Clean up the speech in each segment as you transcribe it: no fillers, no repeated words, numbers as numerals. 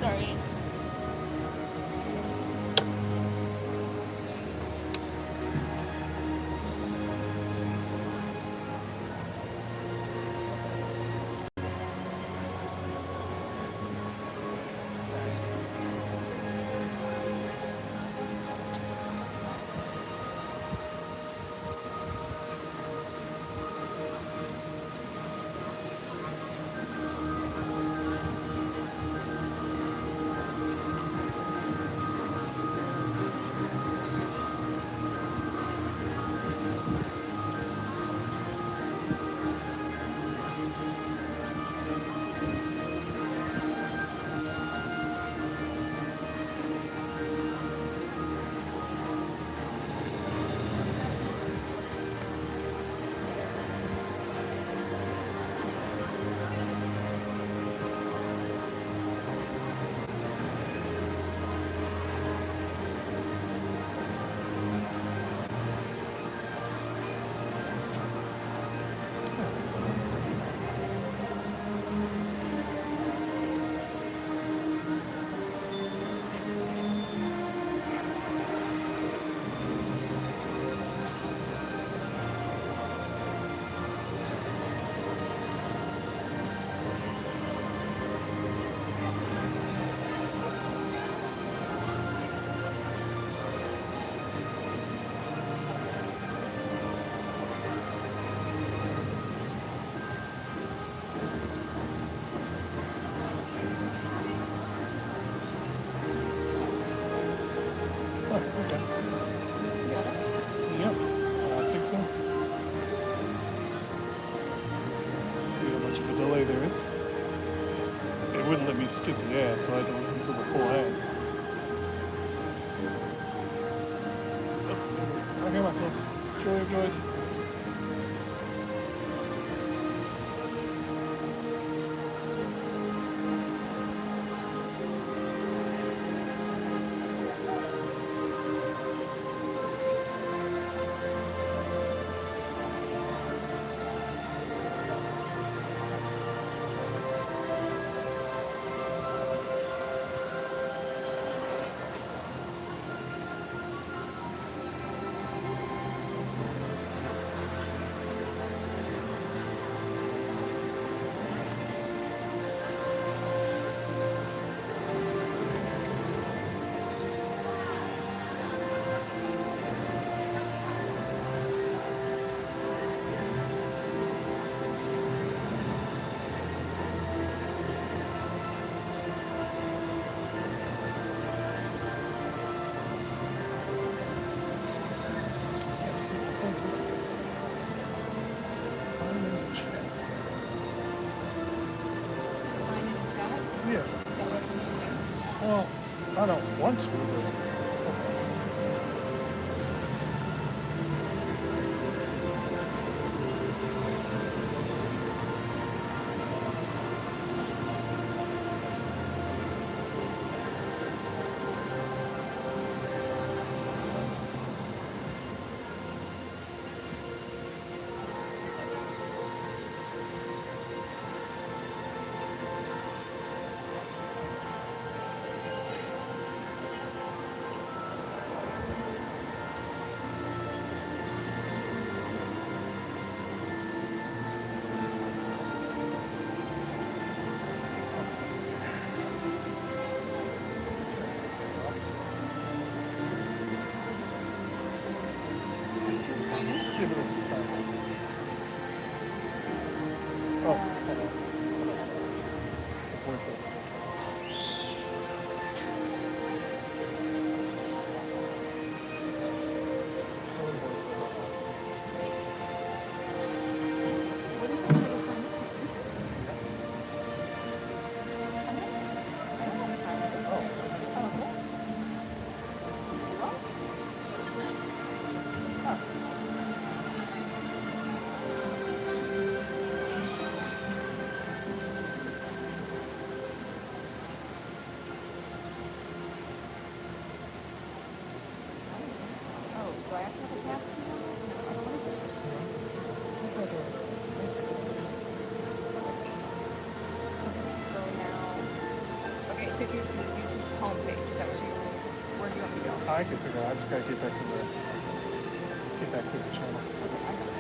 sorry. Skip the ad, so I had to listen to the full ad. Oh, I hear myself. Joy of joys. Well, I don't want to, but... take you to YouTube's homepage. Is that what you? Where do you want me to go? I can figure it out. I just gotta get back to the channel. Okay, I got it.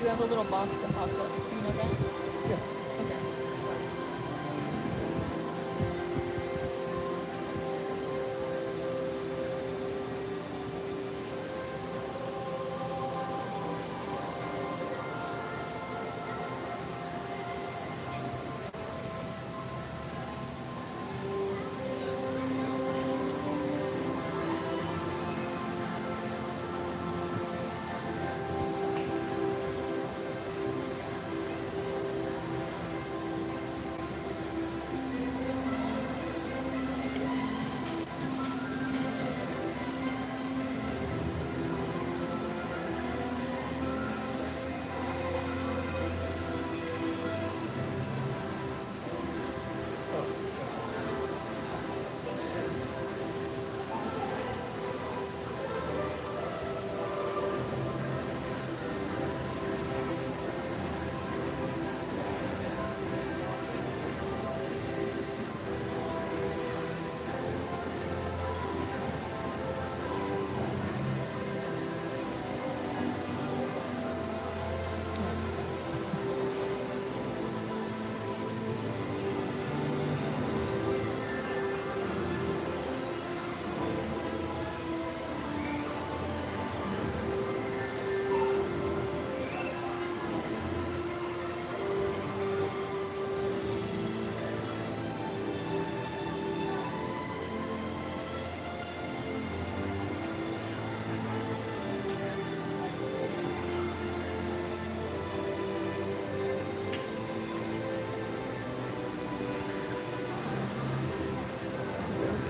You have a little box that pops up. Do you know that? Yeah. Okay. Sorry.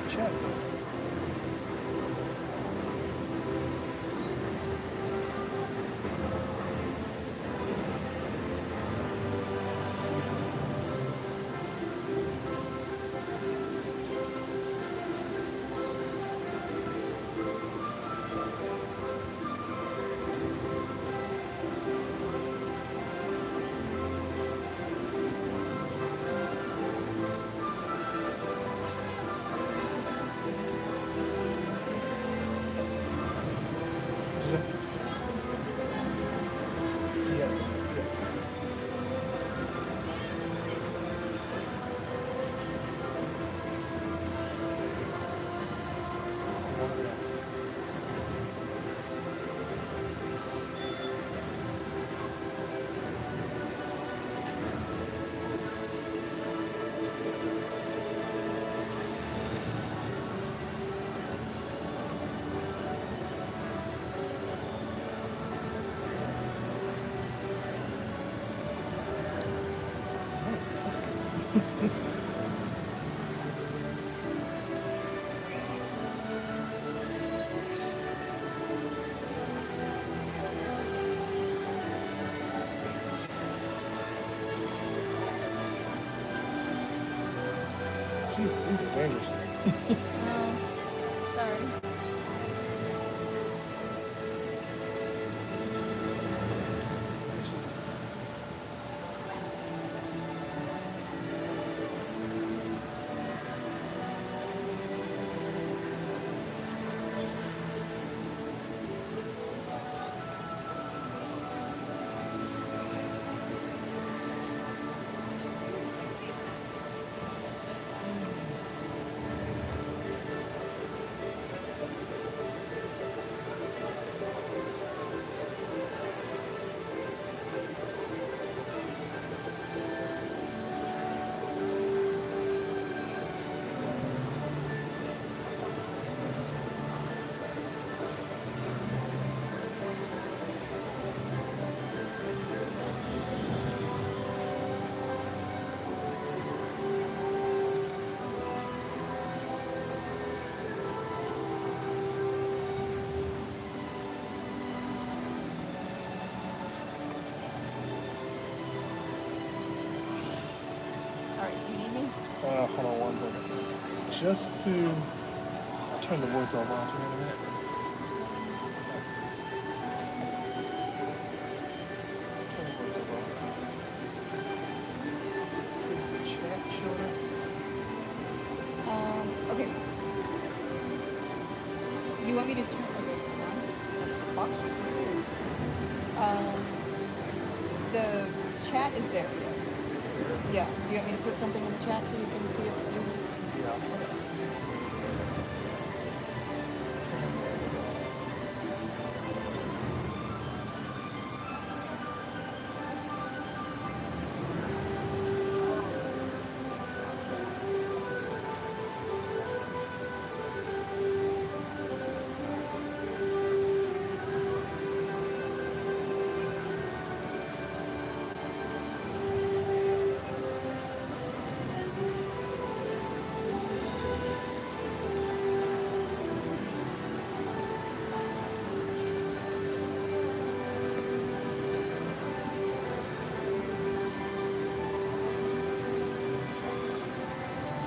Chat. Jeez, these players. Oh, sorry. Alright, do you need me? Hold on one second. Just to turn the voice off here in a minute. Turn the voice off. Is the chat showing? Okay. You want me to turn, okay, now? Box just disappeared. The chat is there, yes. Yeah, do you want me to put something in the chat so you can see if you... Yeah. Okay.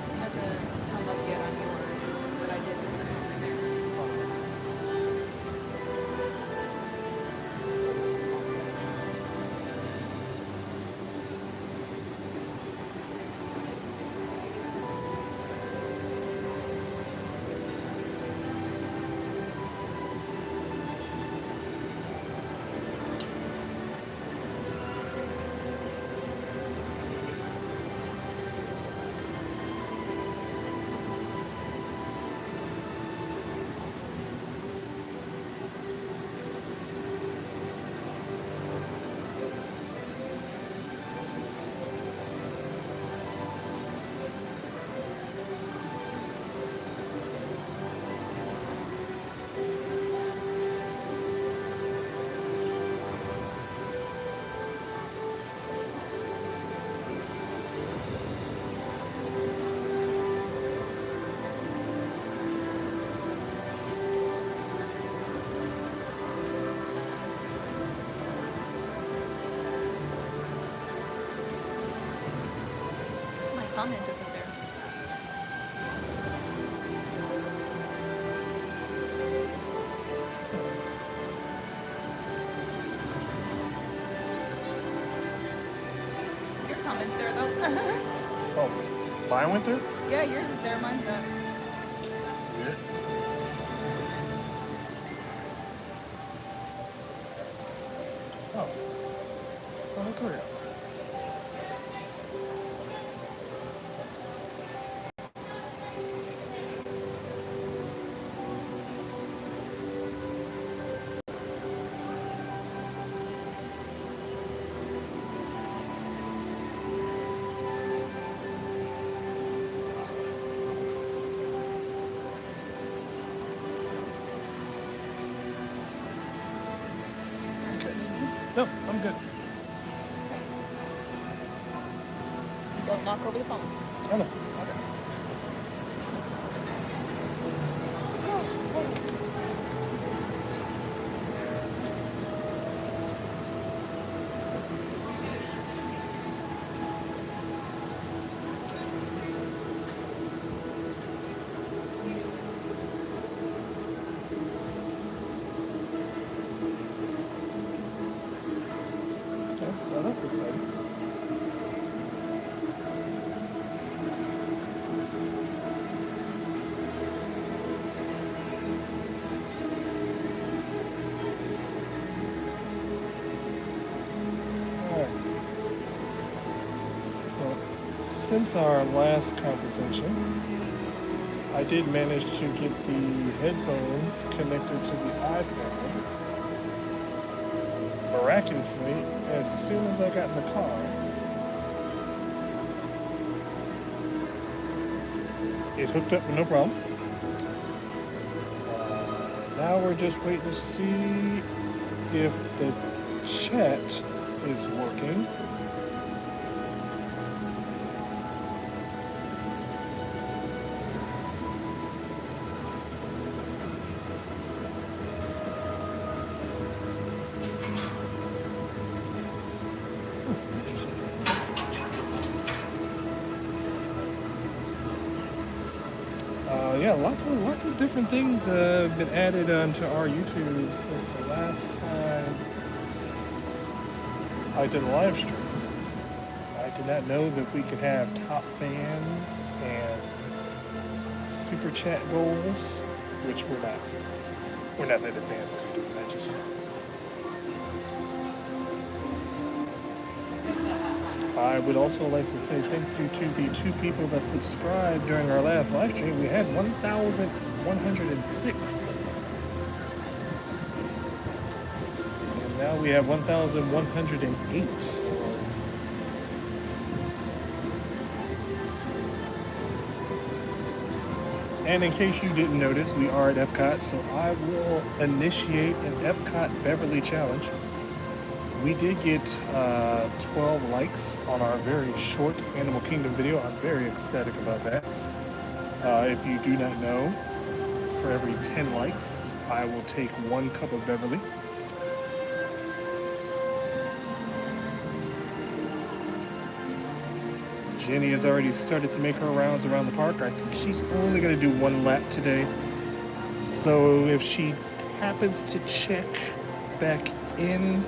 It hasn't come up yet on yours, but I did put something there. My comments isn't there. Your comment's there though. Oh, mine went through? Yeah, yours is there, mine's not. Weird. Oh. Oh, that's weird. Do you need me? No, I'm good. Okay. Don't knock over the phone. I know. Okay. Okay, well, that's exciting. Alright. So, since our last conversation, I did manage to get the headphones connected to the iPad. Miraculously, as soon as I got in the car, it hooked up with no problem. Now we're just waiting to see if the chat is working. Yeah, lots of different things have been added onto our YouTube since the last time I did a live stream. I did not know that we could have top fans and super chat goals, which we're not that advanced to be doing that just yet. I would also like to say thank you to the 2 people that subscribed during our last live stream. We had 1,106. And now we have 1,108. And in case you didn't notice, we are at EPCOT, so I will initiate an EPCOT Beverly Challenge. We did get 12 likes on our very short Animal Kingdom video. I'm very ecstatic about that. If you do not know, for every 10 likes, I will take 1 cup of Beverly. Jenny has already started to make her rounds around the park. I think she's only going to do 1 lap today. So if she happens to check back in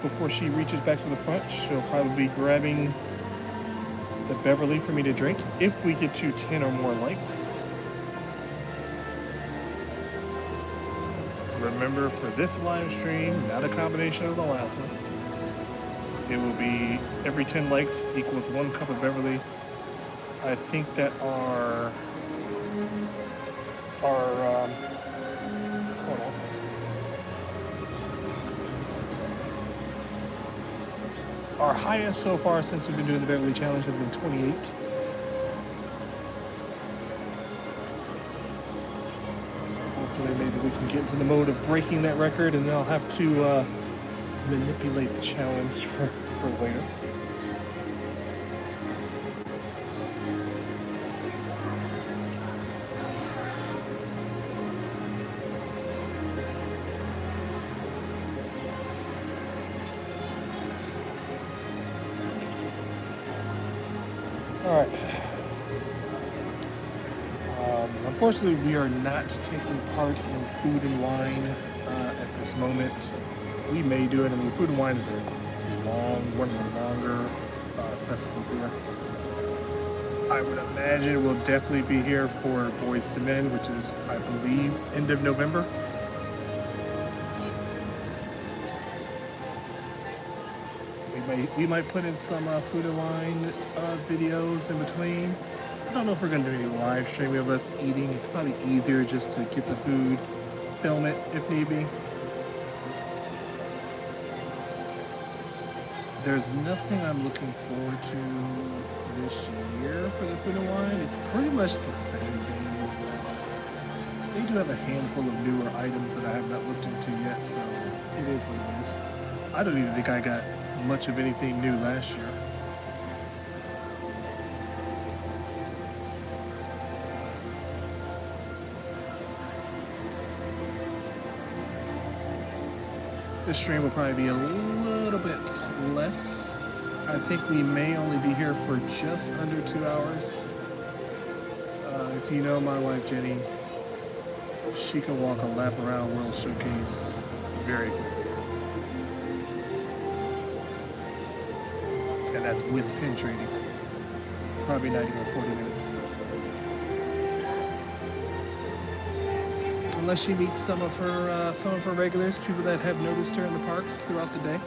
before she reaches back to the front, she'll probably be grabbing the Beverly for me to drink if we get to 10 or more likes. Remember, for this live stream, not a combination of the last one, it will be every 10 likes equals 1 cup of Beverly. I think that our hold on. Our highest so far since we've been doing the Beverly Challenge has been 28. So hopefully maybe we can get into the mode of breaking that record, and then I'll have to manipulate the challenge for later. Alright. Unfortunately, we are not taking part in Food and Wine at this moment. We may do it. I mean, Food and Wine is one of the longer festivals here. I would imagine we'll definitely be here for Boys to Men, which is, I believe, end of November. We might put in some Food and Wine videos in between. I don't know if we're going to do any live streaming of us eating. It's probably easier just to get the food, film it if need be. There's nothing I'm looking forward to this year for the Food and Wine. It's pretty much the same thing. They do have a handful of newer items that I have not looked into yet, so it is what it is. I don't even think I got much of anything new last year. This stream will probably be a little bit less. I think we may only be here for just under 2 hours. If you know my wife Jenny, she can walk a lap around World Showcase very quickly. And that's with pin trading. Probably not even 40 minutes. Unless she meets some of her regulars, people that have noticed her in the parks throughout the day.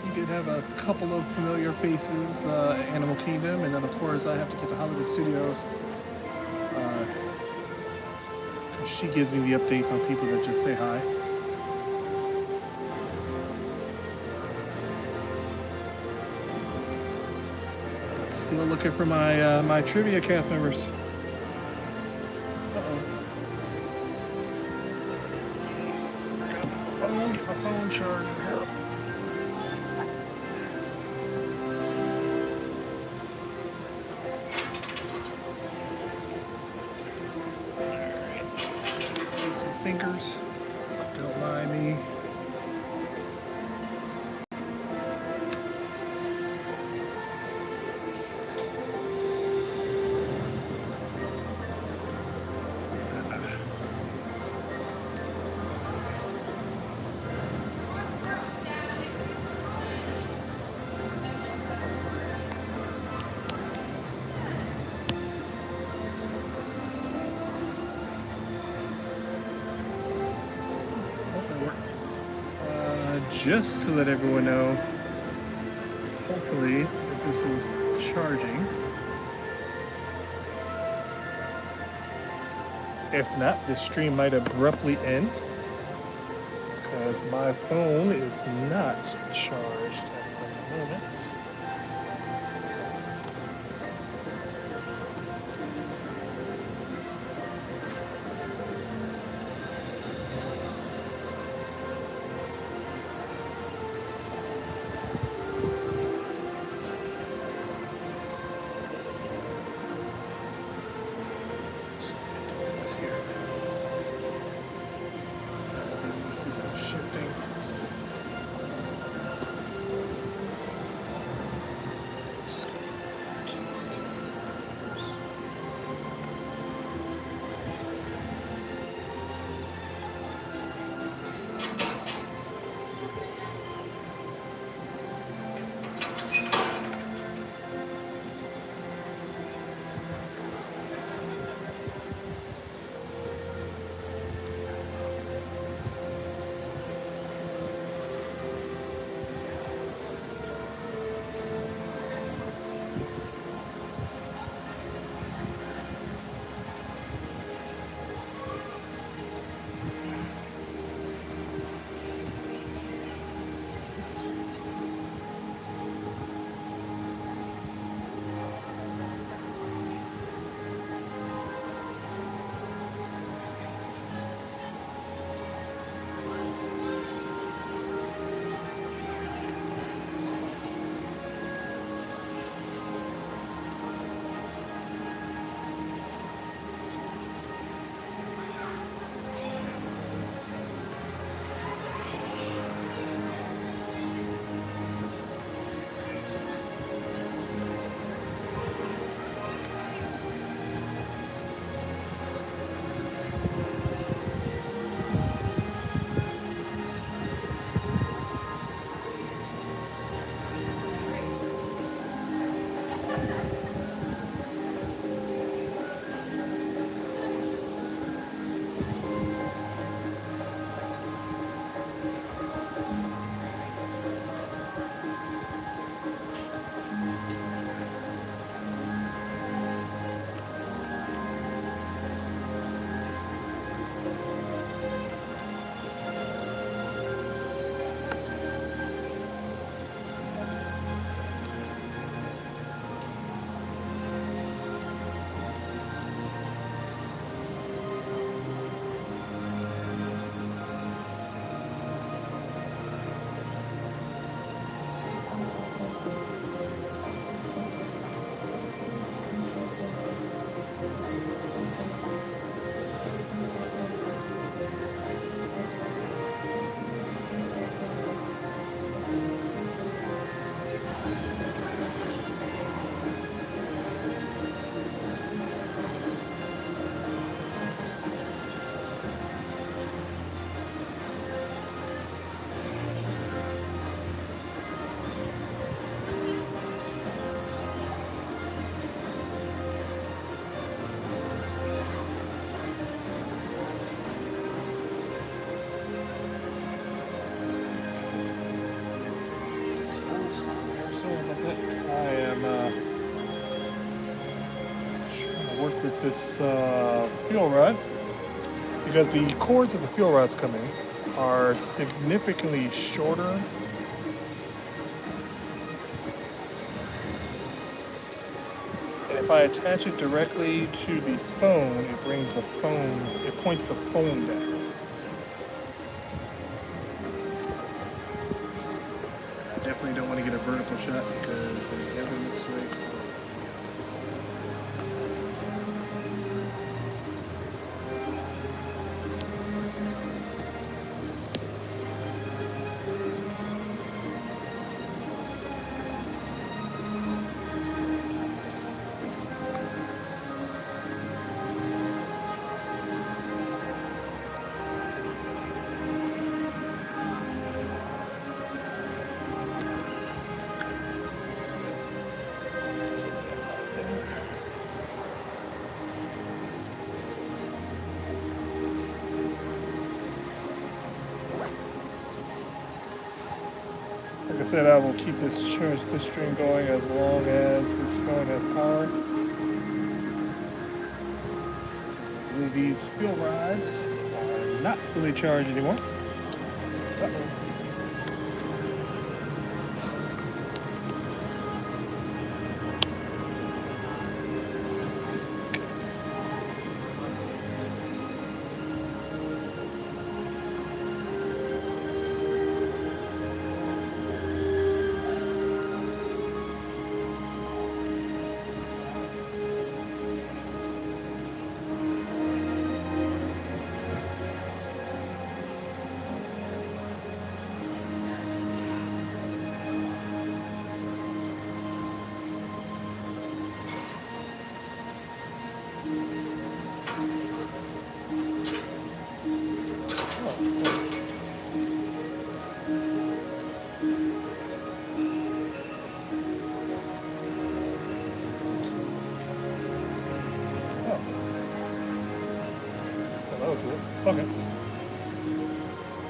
We did have a couple of familiar faces, Animal Kingdom, and then of course I have to get to Hollywood Studios. She gives me the updates on people that just say hi. Still looking for my my trivia cast members. Get my phone charged here. Alright. See some fingers. Don't mind me. Just to let everyone know, hopefully that this is charging. If not, this stream might abruptly end because my phone is not charged at the moment. with this fuel rod because the cords that the fuel rods come in are significantly shorter. And if I attach it directly to the phone, it points the phone down. Definitely don't want to get a vertical shot because it never looks right. Like I said, I will keep this stream going as long as this phone has power. I believe these fuel rods are not fully charged anymore. Uh-oh. That was weird. Okay.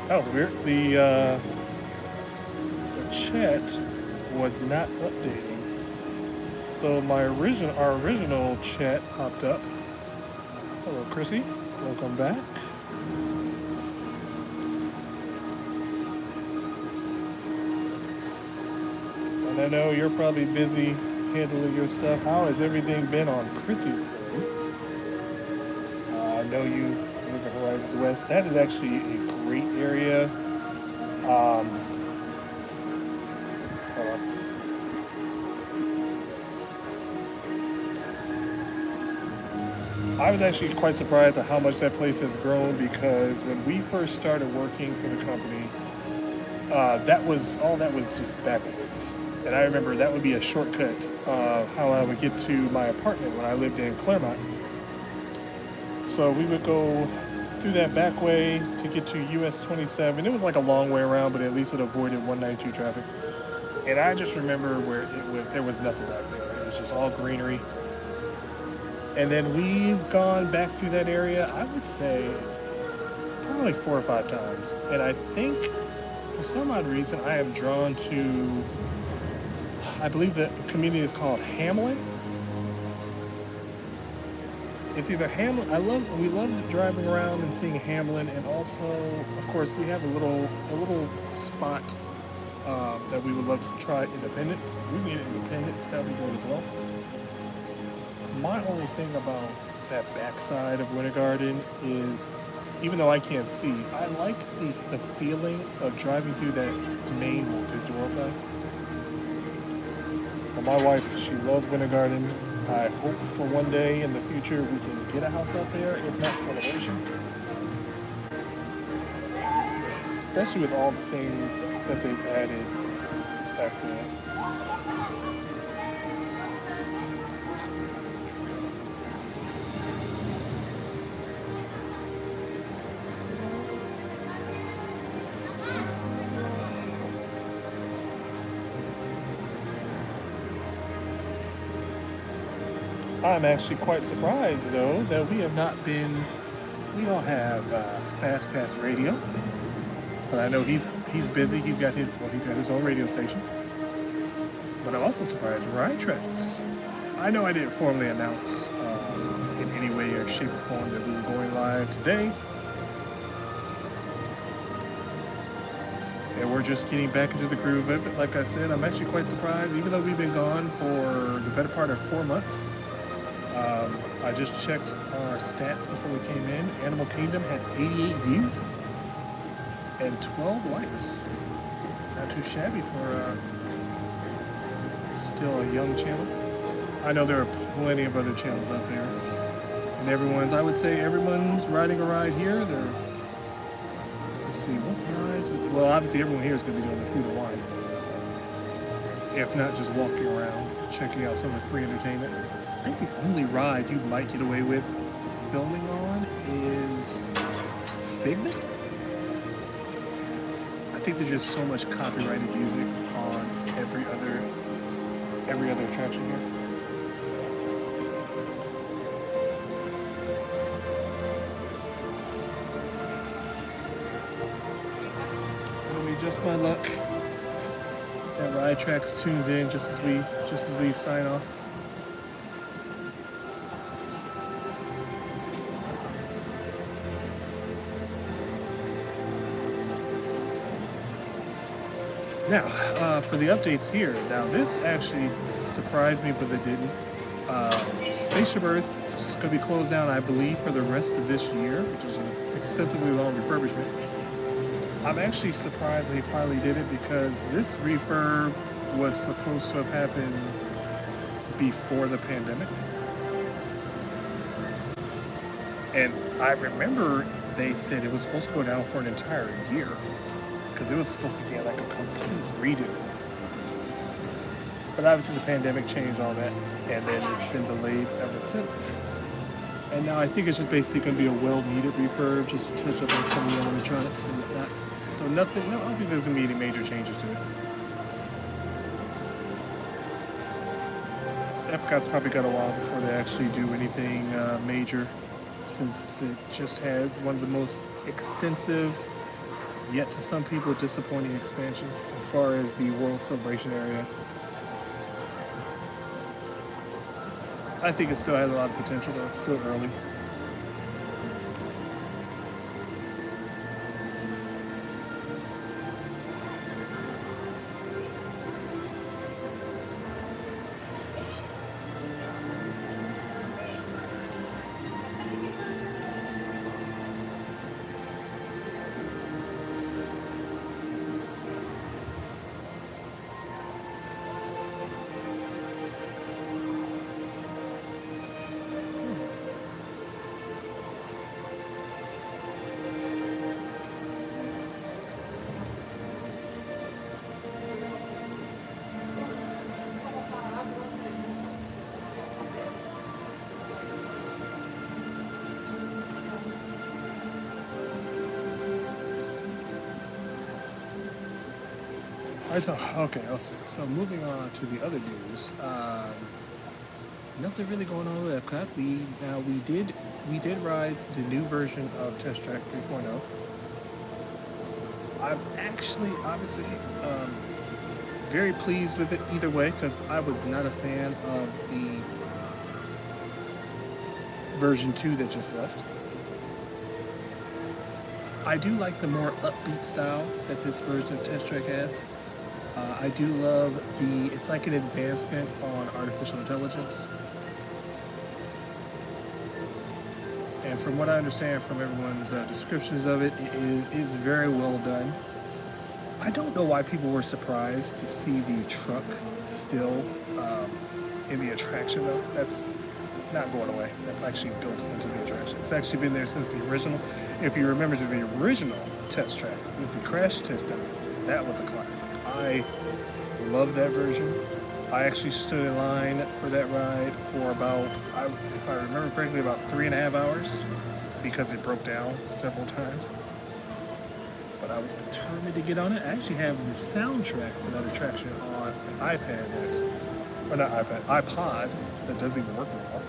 That was weird. The chat was not updating. So our original chat popped up. Hello, Chrissy. Welcome back. And I know you're probably busy handling your stuff. How has everything been on Chrissy's end? I know you live in Horizons West. That is actually a great area. Hold on. I was actually quite surprised at how much that place has grown because when we first started working for the company, that was just backwoods. And I remember that would be a shortcut how I would get to my apartment when I lived in Claremont. So we would go through that back way to get to US 27. It was like a long way around, but at least it avoided 192 traffic. And I just remember there was nothing back there. It was just all greenery. And then we've gone back through that area, I would say, probably 4 or 5 times. And I think, for some odd reason, I am drawn to, I believe the community is called Hamlin. It's either Hamlin, we love driving around and seeing Hamlin, and also, of course, we have a little spot that we would love to try, Independence. If we meet Independence, that would be good as well. My only thing about that backside of Winter Garden is, even though I can't see, I like the feeling of driving through that main Walt Disney World side. Well, my wife, she loves Winter Garden. I hope for one day in the future we can get a house out there, if not Celebration. Especially with all the things that they've added back there. I'm actually quite surprised, though, that we don't have Fast Pass Radio. But I know he's busy. He's got his own radio station. But I'm also surprised Ride Tracks. I know I didn't formally announce in any way or shape or form that we were going live today. And we're just getting back into the groove of it. Like I said, I'm actually quite surprised, even though we've been gone for the better part of 4 months. I just checked our stats before we came in. Animal Kingdom had 88 views and 12 likes. Not too shabby for still a young channel. I know there are plenty of other channels out there, and I would say everyone's riding a ride here. Let's see, what rides? Well, obviously everyone here is going to be doing the food and wine. If not, just walking around, checking out some of the free entertainment. I think the only ride you might get away with filming on is Figment. I think there's just so much copyrighted music on every other attraction here. Let me just my luck. That Ride Tracks tunes in just as we sign off. Now, for the updates here. Now, this actually surprised me, but it didn't. Spaceship Earth is going to be closed down, I believe, for the rest of this year, which is an extensively long refurbishment. I'm actually surprised they finally did it because this refurb was supposed to have happened before the pandemic. And I remember they said it was supposed to go down for an entire year because it was supposed to get like a complete redo. But obviously the pandemic changed all that, and then it's been delayed ever since. And now I think it's just basically going to be a well-needed refurb, just to touch up on some of the animatronics and whatnot. So I don't think there's going to be any major changes to it. Epcot's probably got a while before they actually do anything major, since it just had one of the most extensive, yet to some people disappointing expansions as far as the World Celebration area. I think it still has a lot of potential, though it's still early. So moving on to the other news. Nothing really going on with Epcot. We did ride the new version of Test Track 3.0. I'm actually obviously very pleased with it either way, because I was not a fan of the version 2 that just left. I do like the more upbeat style that this version of Test Track has. I do love it's like an advancement on artificial intelligence. And from what I understand from everyone's descriptions of it, it is very well done. I don't know why people were surprised to see the truck still in the attraction, though. That's not going away. That's actually built into the attraction. It's actually been there since the original. If you remember the original Test Track with the crash test dummies, that was a classic. I love that version. I actually stood in line for that ride for about, if I remember correctly, about 3.5 hours because it broke down several times. But I was determined to get on it. I actually have the soundtrack for that attraction on an iPod that doesn't even work anymore.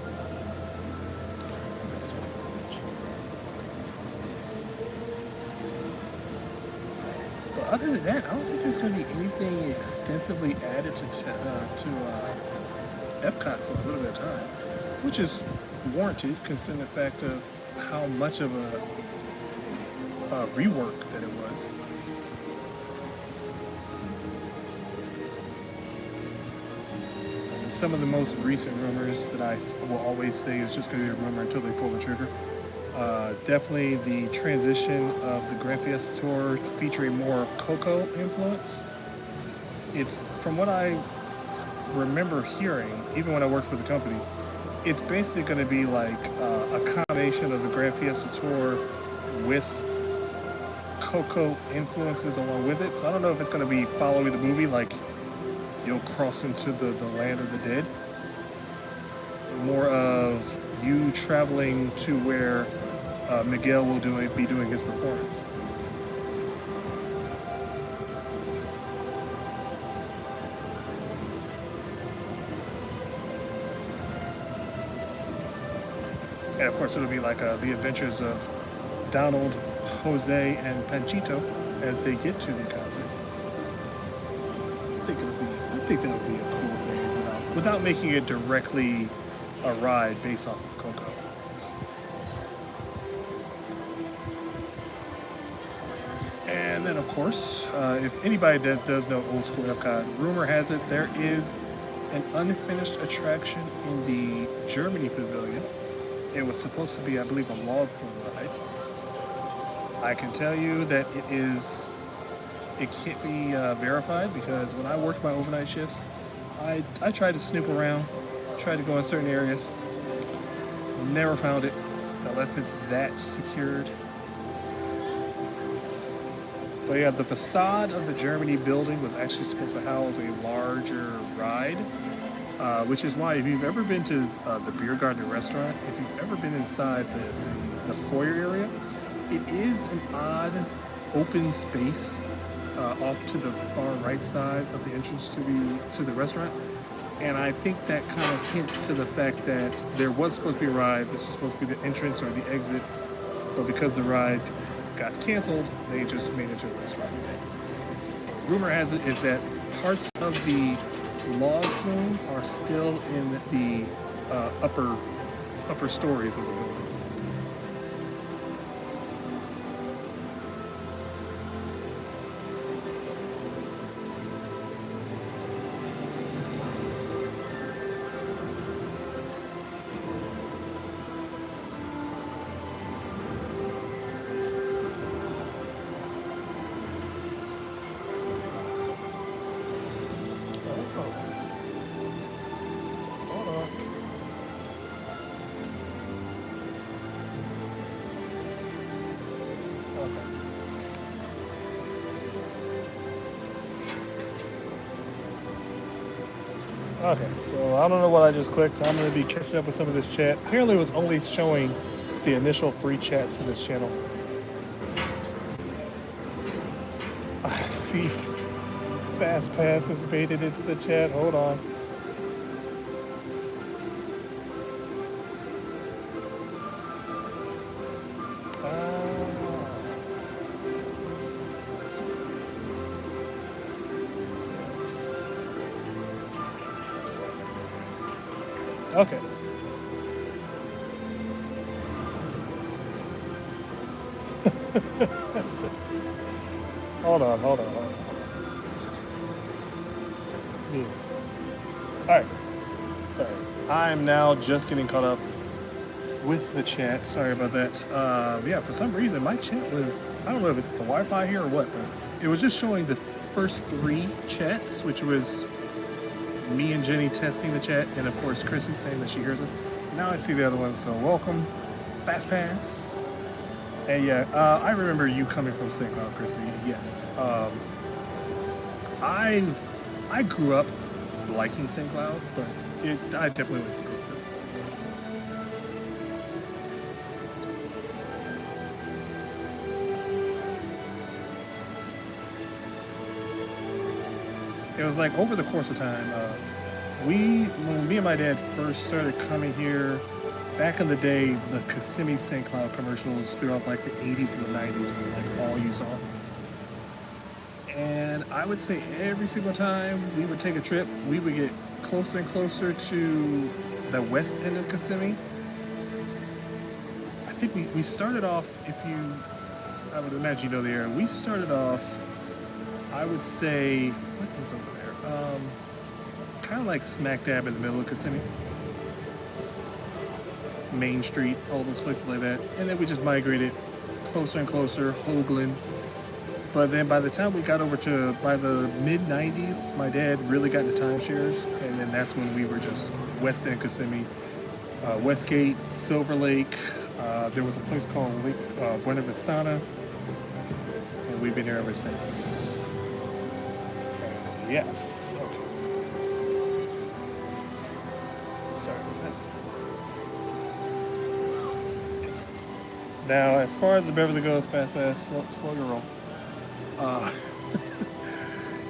But other than that, I don't think there's going to be anything extensively added to Epcot for a little bit of time. which is warranted considering the fact of how much of a rework that it was. And some of the most recent rumors that I will always say is just going to be a rumor until they pull the trigger. Definitely the transition of the Grand Fiesta Tour featuring more Coco influence. It's, from what I remember hearing, even when I worked with the company, it's basically going to be like a combination of the Grand Fiesta Tour with Coco influences along with it. So I don't know if it's going to be following the movie, like you'll cross into the land of the dead. More of you traveling to where Miguel will be doing his performance. And of course, it'll be like the adventures of Donald, Jose, and Panchito as they get to the concert. I think that would be a cool thing without making it directly a ride based off of Coco. And then, of course, if anybody does know old school Epcot, rumor has it there is an unfinished attraction in the Germany pavilion. It was supposed to be, I believe, a log flume ride. I can tell you that it can't be verified because when I worked my overnight shifts, I tried to snoop around, tried to go in certain areas, never found it unless it's that secured. But yeah, the facade of the Germany building was actually supposed to house a larger ride, which is why if you've ever been to the Beer Garden restaurant, if you've ever been inside the foyer area, it is an odd open space off to the far right side of the entrance to the restaurant. And I think that kind of hints to the fact that there was supposed to be a ride, this was supposed to be the entrance or the exit, but because the ride got canceled, they just made it to a restaurant instead. Rumor has it is that parts of the log flume are still in the upper stories of the building. Okay, so I don't know what I just clicked. I'm going to be catching up with some of this chat. Apparently it was only showing the initial 3 chats for this channel. I see Fast Pass is baited into the chat. Hold on. Okay. Hold on. Yeah. Alright. Sorry. I'm now just getting caught up with the chat. Sorry about that. Yeah, for some reason my chat was, I don't know if it's the Wi-Fi here or what, but it was just showing the first 3 chats, which was me and Jenny testing the chat, and of course Chrissy saying that she hears us. Now I see the other one, so welcome, Fast Pass. And yeah, I remember you coming from St. Cloud, Chrissy. Yes. I grew up liking St. Cloud, but I definitely wouldn't be closer. It was like over the course of time, when me and my dad first started coming here, back in the day, the Kissimmee St. Cloud commercials throughout like the 80s and the 90s was like all you saw. And I would say every single time we would take a trip, we would get closer and closer to the west end of Kissimmee. I think we started off, I would imagine you know the area. We started off, I would say, what is over there? Kind of like smack dab in the middle of Kissimmee. Main Street, all those places like that. And then we just migrated closer and closer, Hoagland. But then by the time we got over to, by the mid-90s, my dad really got into timeshares. And then that's when we were just west end Kissimmee, Westgate, Silver Lake. There was a place called Lake Buena Vistana. And we've been here ever since. Yes. Okay. Sorry about that. Now, as far as the Beverly goes, fast pass, slow your roll.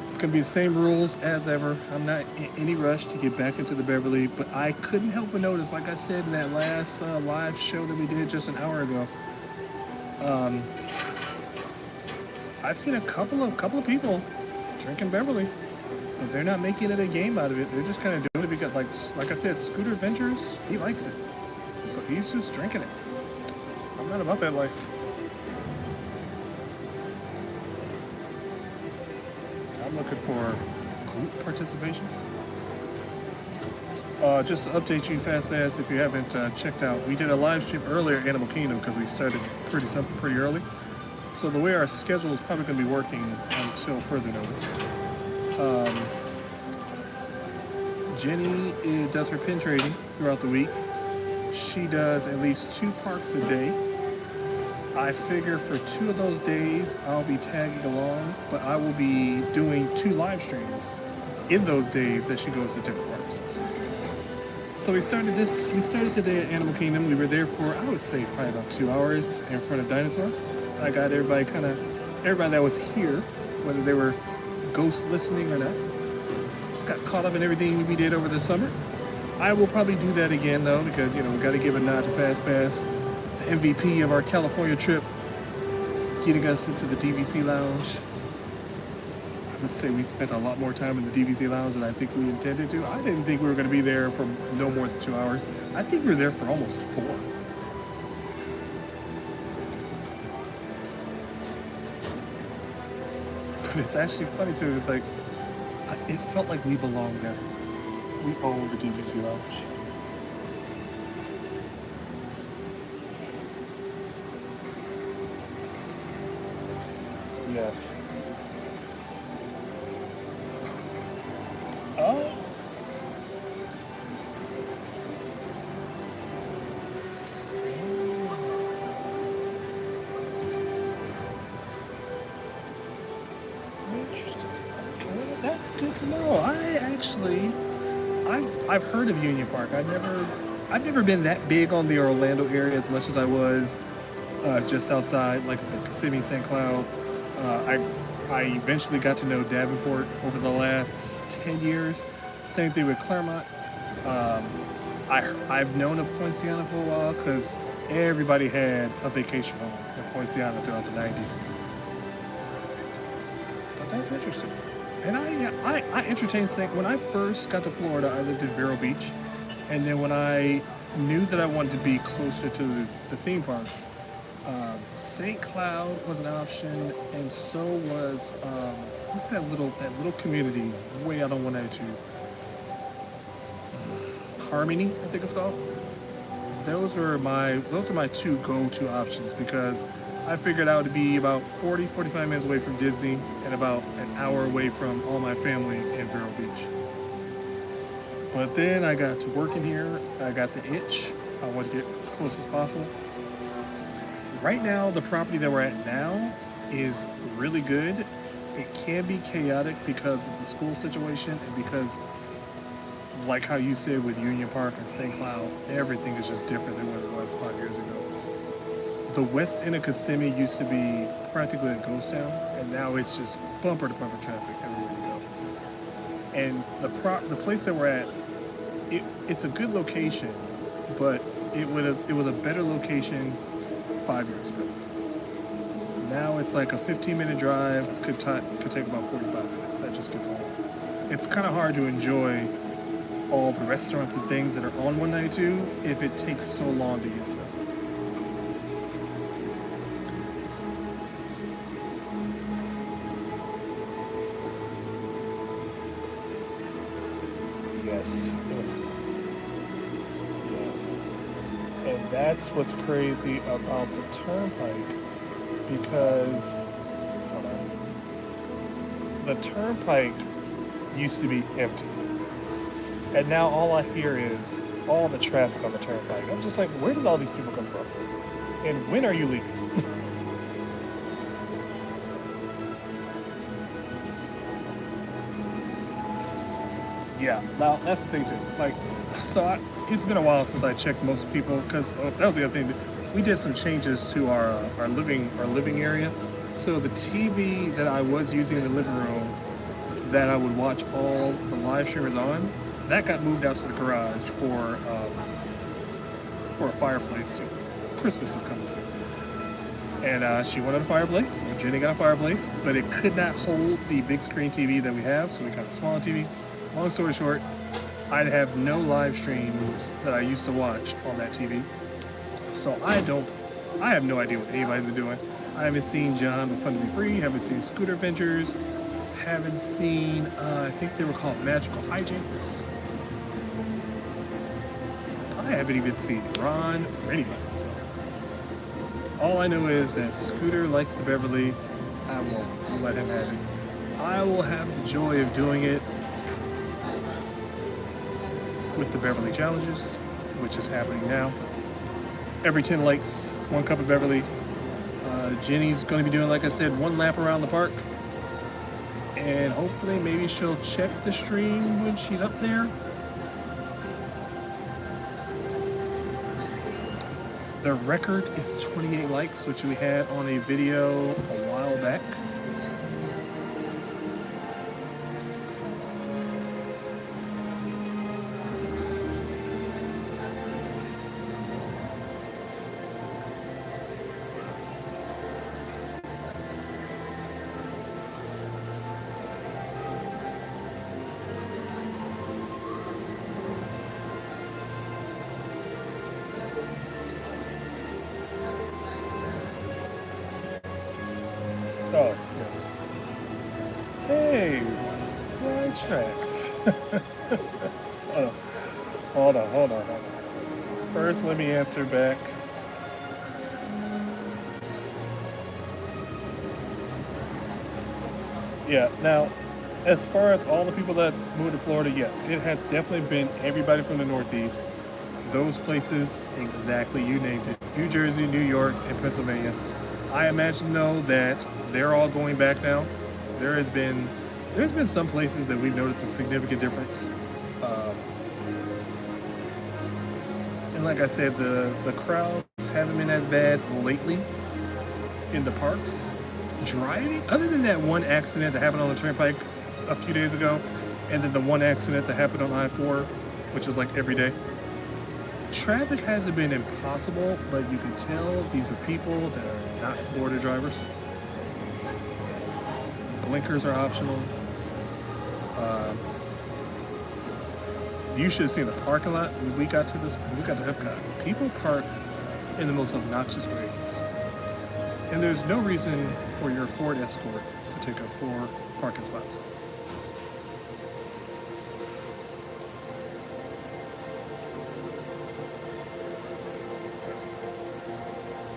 It's gonna be the same rules as ever. I'm not in any rush to get back into the Beverly, but I couldn't help but notice, like I said in that last live show that we did just an hour ago, I've seen a couple of people drinking Beverly, but they're not making it a game out of it. They're just kind of doing it because, like I said, Scooter Ventures, he likes it, so he's just drinking it. I'm not about that life. I'm looking for group participation. Just to update you, Fast Pass, if you haven't checked out, we did a live stream earlier at Animal Kingdom because we started pretty early. So the way our schedule is probably going to be working until further notice. Jenny does her pin trading throughout the week. She does at least 2 parks a day. I figure for 2 of those days I'll be tagging along, but I will be doing 2 live streams in those days that she goes to different parks. So we started today at Animal Kingdom. We were there for, I would say, probably about 2 hours in front of Dinosaur. I got everybody that was here, whether they were ghost listening or not, got caught up in everything we did over the summer. I will probably do that again though, because we got to give a nod to Fast Pass, the MVP of our California trip, getting us into the DVC lounge. I would say we spent a lot more time in the DVC lounge than I think we intended to. I didn't think we were going to be there for no more than 2 hours. I think we were there for almost 4. But it's actually funny too. It's like, it felt like we belonged there. We owned the DVC lounge. Yes. Oh. Interesting. Okay, that's good to know. I've heard of Union Park. I've never been that big on the Orlando area as much as I was just outside, like I said, Kissimmee, St. Cloud. I eventually got to know Davenport over the last 10 years. Same thing with Claremont. I've known of Poinciana for a while because everybody had a vacation home in Poinciana throughout the 90s. But that's interesting. And I entertained saying, when I first got to Florida, I lived in Vero Beach. And then when I knew that I wanted to be closer to the theme parks, St. Cloud was an option, and so was what's that little community way out on 192? Harmony, I think it's called. Those are my 2 go-to options because I figured out to be about 45 minutes away from Disney and about an hour away from all my family in Vero Beach. But then I got to working here. I got the itch. I wanted to get as close as possible. Right now, the property that we're at now is really good. It can be chaotic because of the school situation and because, like how you said with Union Park and St. Cloud, everything is just different than what it was 5 years ago. The west end of Kissimmee used to be practically a ghost town, and now it's just bumper to bumper traffic everywhere you go. And the place that we're at, it's a good location, but it was a better location 5 years ago. Now it's like a 15-minute drive, could take about 45 minutes. That just gets old. It's kind of hard to enjoy all the restaurants and things that are on 192 if it takes so long to get to them. Yes. Yes. And that's what's crazy about the turnpike because hold on, the turnpike used to be empty. And now all I hear is all the traffic on the turnpike. I'm just like, where did all these people come from? And when are you leaving? Yeah, now that's the thing too. Like, it's been a while since I checked most people because that was the other thing. We did some changes to our living area. So the TV that I was using in the living room that I would watch all the live streamers on, that got moved out to the garage for a fireplace. Christmas is coming soon. And she wanted a fireplace, so Jenny got a fireplace, but it could not hold the big screen TV that we have, so we got a smaller TV. Long story short, I'd have no live streams that I used to watch on that TV. So I have no idea what anybody's been doing. I haven't seen John with Fun to Be Free, haven't seen Scooter Adventures, haven't seen, I think they were called Magical Hijinks. I haven't even seen Ron or anybody, so. All I know is that Scooter likes the Beverly. I won't let him have it. I will have the joy of doing it with the Beverly Challenges, which is happening now. Every 10 likes, 1 cup of Beverly. Jenny's going to be doing, like I said, 1 lap around the park. And hopefully maybe she'll check the stream when she's up there. The record is 28 likes, which we had on a video a while back. Oh, yes. Hey, right tracks. Hold on. First, let me answer back. Yeah, now, as far as all the people that's moved to Florida, yes, it has definitely been everybody from the Northeast. Those places, exactly, you named it. New Jersey, New York, and Pennsylvania. I imagine, though, that they're all going back now. There's been some places that we've noticed a significant difference. And like I said, the crowds haven't been as bad lately in the parks. Driving, other than that one accident that happened on the turnpike a few days ago, and then the one accident that happened on I-4, which was like every day. Traffic hasn't been impossible, but you can tell these are people that are not Florida drivers. Blinkers are optional. You should have seen the parking lot when we got to EPCOT. People park in the most obnoxious ways. And there's no reason for your Ford Escort to take up 4 parking spots.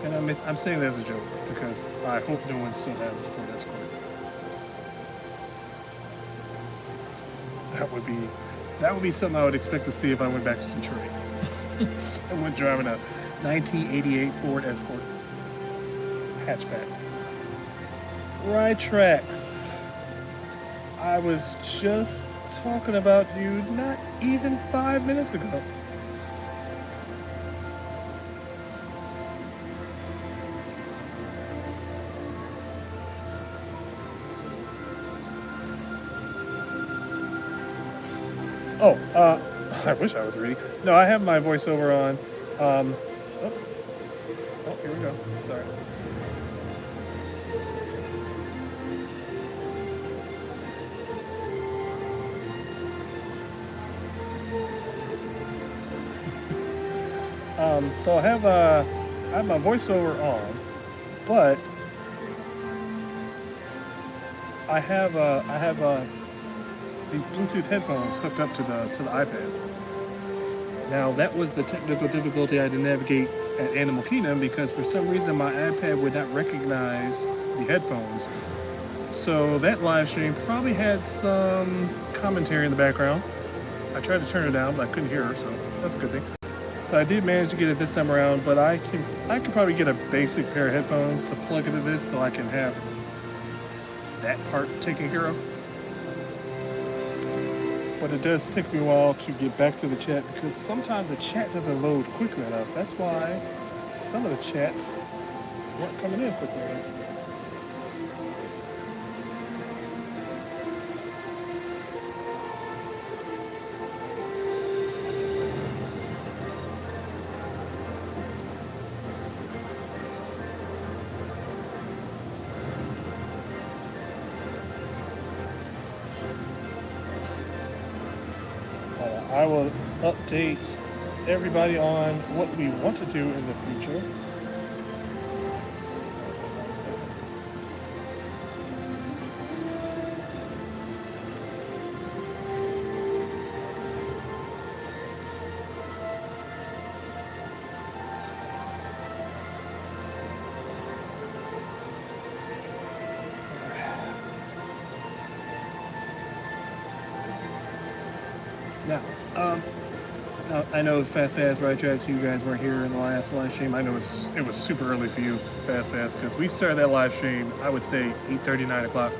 And I'm saying that as a joke because I hope no one still has a Ford Escort. That would be something I would expect to see if I went back to Detroit. Someone driving a 1988 Ford Escort hatchback. Right tracks. I was just talking about you not even 5 minutes ago. Oh, I wish I was reading. No, I have my voiceover on. Oh, here we go. Sorry. So I have my voiceover on, but I have these Bluetooth headphones hooked up to the iPad. Now that was the technical difficulty I had to navigate at Animal Kingdom because for some reason my iPad would not recognize the headphones. So that live stream probably had some commentary in the background. I tried to turn it down, but I couldn't hear her, so that's a good thing. But I did manage to get it this time around, but I can probably get a basic pair of headphones to plug into this so I can have that part taken care of. But it does take me a while to get back to the chat because sometimes the chat doesn't load quickly enough. That's why some of the chats weren't coming in quickly enough. I will update everybody on what we want to do in the future. Now, I know Fast Pass Ride Tracks, you guys weren't here in the last live stream. I know it was super early for you, Fast Pass, because we started that live stream, I would say 8:30, 9 o'clock.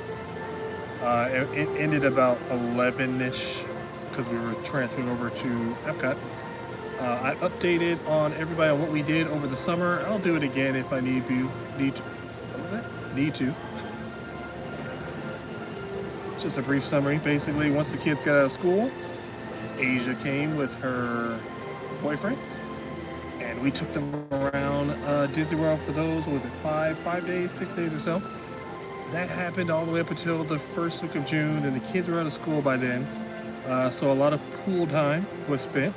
It ended about 11-ish because we were transferring over to EPCOT. I updated on everybody on what we did over the summer. I'll do it again if I need to. What was that? Need to. Just a brief summary. Basically, once the kids got out of school, Asia came with her boyfriend, and we took them around Disney World for those, what was it, 5 days, 6 days or so. That happened all the way up until the first week of June, and the kids were out of school by then, so a lot of pool time was spent.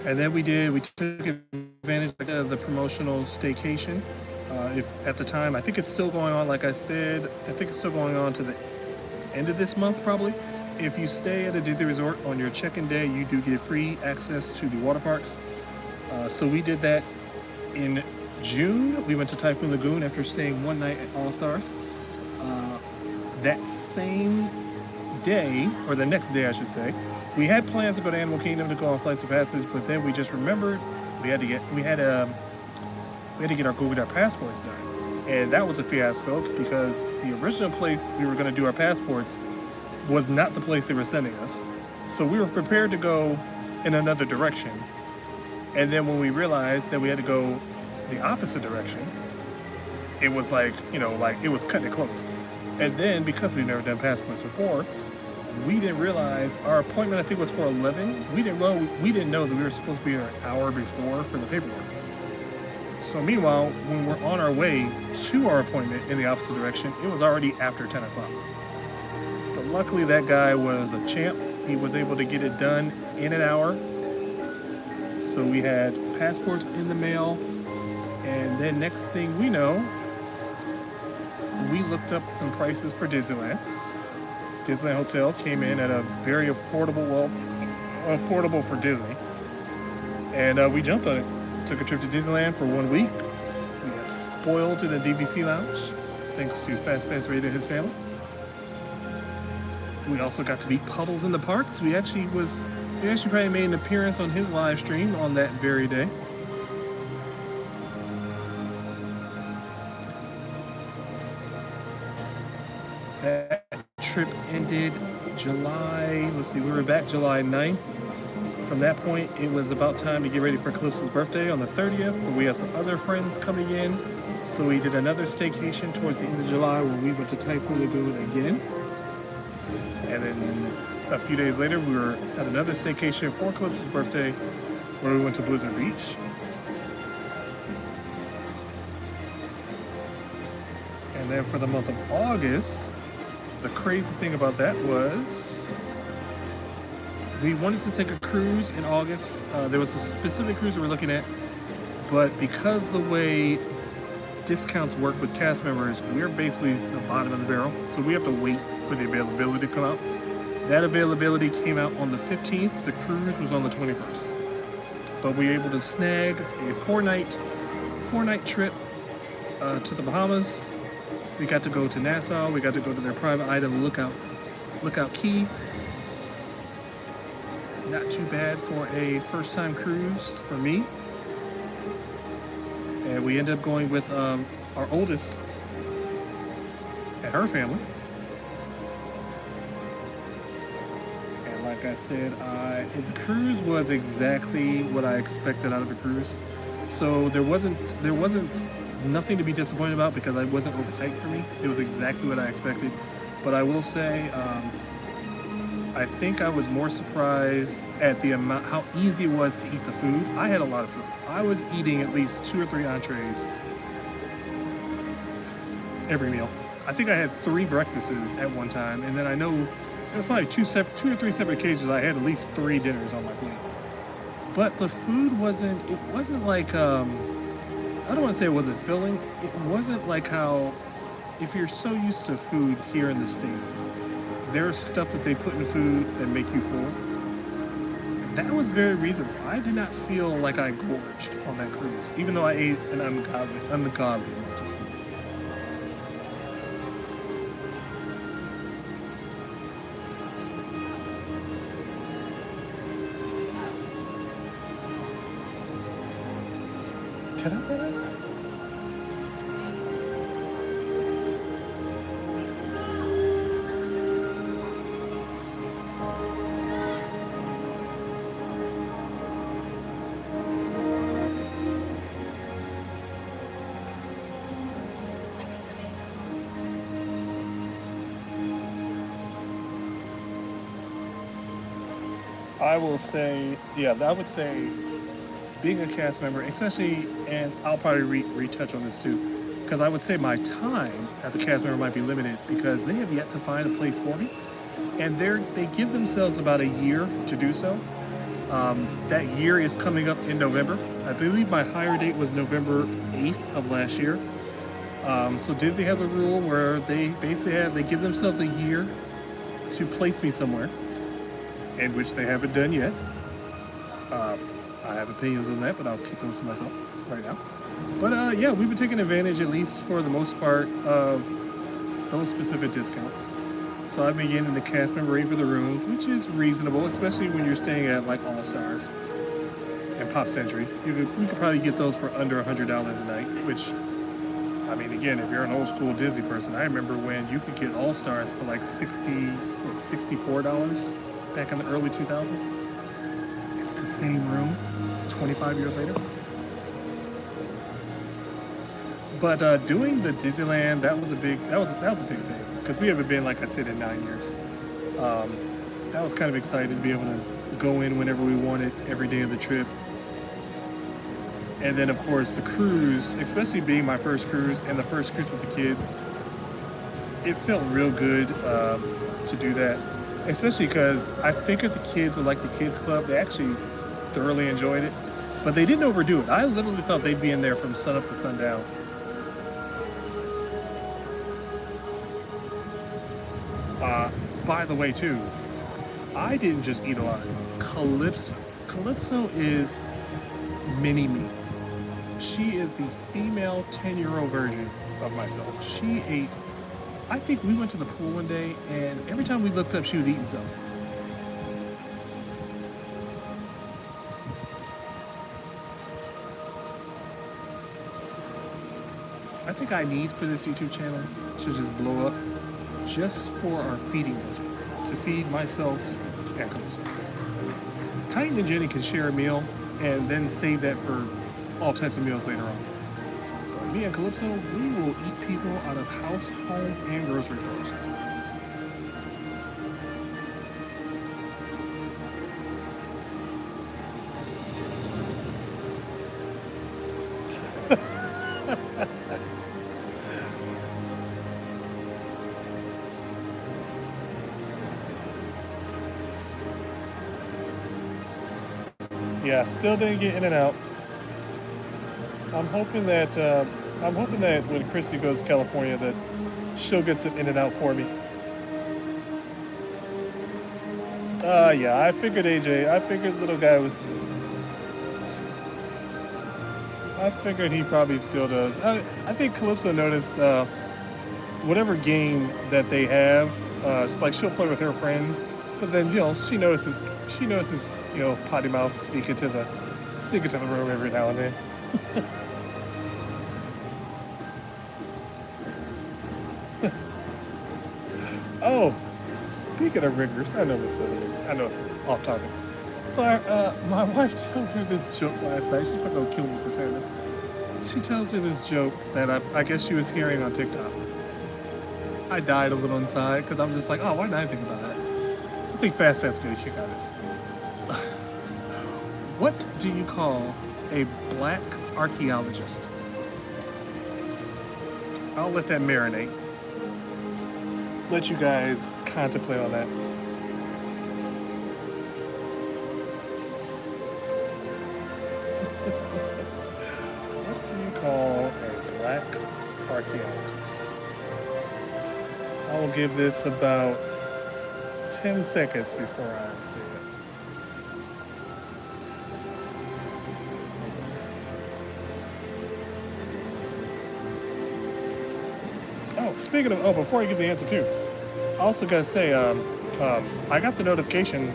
And then we took advantage of the promotional staycation. If at the time, I think it's still going on, like I said, I think it's still going on to the end of this month probably. If you stay at a Disney resort on your check-in day, you do get free access to the water parks. So we did that in June. We went to Typhoon Lagoon after staying one night at All Stars. That same day, or the next day I should say, we had plans to go to Animal Kingdom to go on Flights of Passage, but then we just remembered we had to get our passports done. And that was a fiasco because the original place we were going to do our passports was not the place they were sending us. So we were prepared to go in another direction. And then when we realized that we had to go the opposite direction, it was like, it was cutting it close. And then because we've never done passports before, we didn't realize our appointment, I think, was for 11. We didn't know that we were supposed to be there an hour before for the paperwork. So meanwhile, when we're on our way to our appointment in the opposite direction, it was already after 10 o'clock. But luckily that guy was a champ. He was able to get it done in an hour. So we had passports in the mail. And then next thing we know, we looked up some prices for Disneyland. Disneyland Hotel came in at a very affordable for Disney. And we jumped on it. Took a trip to Disneyland for 1 week. We got spoiled in the DVC lounge, thanks to Fast Pass Ray and his family. We also got to meet Puddles in the parks. We actually probably made an appearance on his live stream on that very day. That trip ended we were back July 9th. From that point, it was about time to get ready for Calypso's birthday on the 30th, but we had some other friends coming in, so we did another staycation towards the end of July where we went to Typhoon Lagoon again. And then a few days later, we were at another staycation for Calypso's birthday where we went to Blizzard Beach. And then for the month of August, the crazy thing about that was We wanted to take a cruise in August. There was a specific cruise we were looking at, but because the way discounts work with cast members, we're basically the bottom of the barrel, so we have to wait for the availability to come out. That availability came out on the 15th. The cruise was on the 21st, but we were able to snag a four-night trip to the Bahamas. We got to go to Nassau. We got to go to their private island Lookout Key. Not too bad for a first-time cruise for me. And we ended up going with our oldest and her family. And like I said, the cruise was exactly what I expected out of a cruise. So there wasn't nothing to be disappointed about because it wasn't overhyped for me. It was exactly what I expected. But I will say, I think I was more surprised at the amount, how easy it was to eat the food. I had a lot of food. I was eating at least 2 or 3 entrees every meal. I think I had 3 breakfasts at one time, and then I know there was probably 2 or 3 separate occasions I had at least 3 dinners on my plate. But the food wasn't like, I don't want to say it wasn't filling. It wasn't like how, if you're so used to food here in the States, there's stuff that they put in food that make you full. That was very reasonable. I did not feel like I gorged on that cruise, even though I ate an ungodly amount of food. Did I say that? I will say, yeah, I would say being a cast member, especially, and I'll probably retouch on this too, because I would say my time as a cast member might be limited because they have yet to find a place for me, and they give themselves about a year to do so. That year is coming up in November. I believe my hire date was November 8th of last year. So Disney has a rule where they basically give themselves a year to place me somewhere, in which they haven't done yet. I have opinions on that, but I'll keep those to myself right now. But yeah, we've been taking advantage, at least for the most part, of those specific discounts. So I've been getting the cast member rate for the rooms, which is reasonable, especially when you're staying at like All Stars and Pop Century. You could probably get those for under $100 a night, which, I mean, again, if you're an old school Disney person, I remember when you could get All Stars for like $64 back in the early 2000s. It's the same room 25 years later. But doing the Disneyland, that was a big thing because we haven't been, like I said, in 9 years. That was kind of exciting to be able to go in whenever we wanted every day of the trip. And then of course the cruise, especially being my first cruise and the first cruise with the kids, it felt real good to do that. Especially because I figured the kids would like the kids club. They actually thoroughly enjoyed it, but they didn't overdo it. I literally thought they'd be in there from sun up to sundown. By the way, too, I didn't just eat a lot. Calypso is mini me. She is the female 10-year-old version of myself. She ate, I think we went to the pool one day, and every time we looked up, she was eating something. I think I need for this YouTube channel to just blow up just for our feeding budget, to feed myself and Calypso. Titan and Jenny can share a meal and then save that for all types of meals later on. But me and Calypso, we will eat people out of house, home, and grocery stores. Yeah, still didn't get in and out. I'm hoping that when Christy goes to California that she'll get some in and out for me. Yeah, I figured AJ. I figured little guy was. I figured he probably still does. I think Calypso noticed whatever game that they have. It's like she'll play with her friends, but then she notices potty mouth sneak into the room every now and then. Oh, speaking of riggers, I know this is off topic. So my wife tells me this joke last night. She's probably gonna kill me for saying this. She tells me this joke that I guess she was hearing on TikTok. I died a little inside because I'm just like, oh, why didn't I think about that? I think Fast Pat's gonna kick out of this. What do you call a black archaeologist? I'll let that marinate. Let you guys contemplate on that. What do you call a black archaeologist? I will give this about 10 seconds before I say it. Oh, speaking of, before I give the answer too, I also gotta say, I got the notification,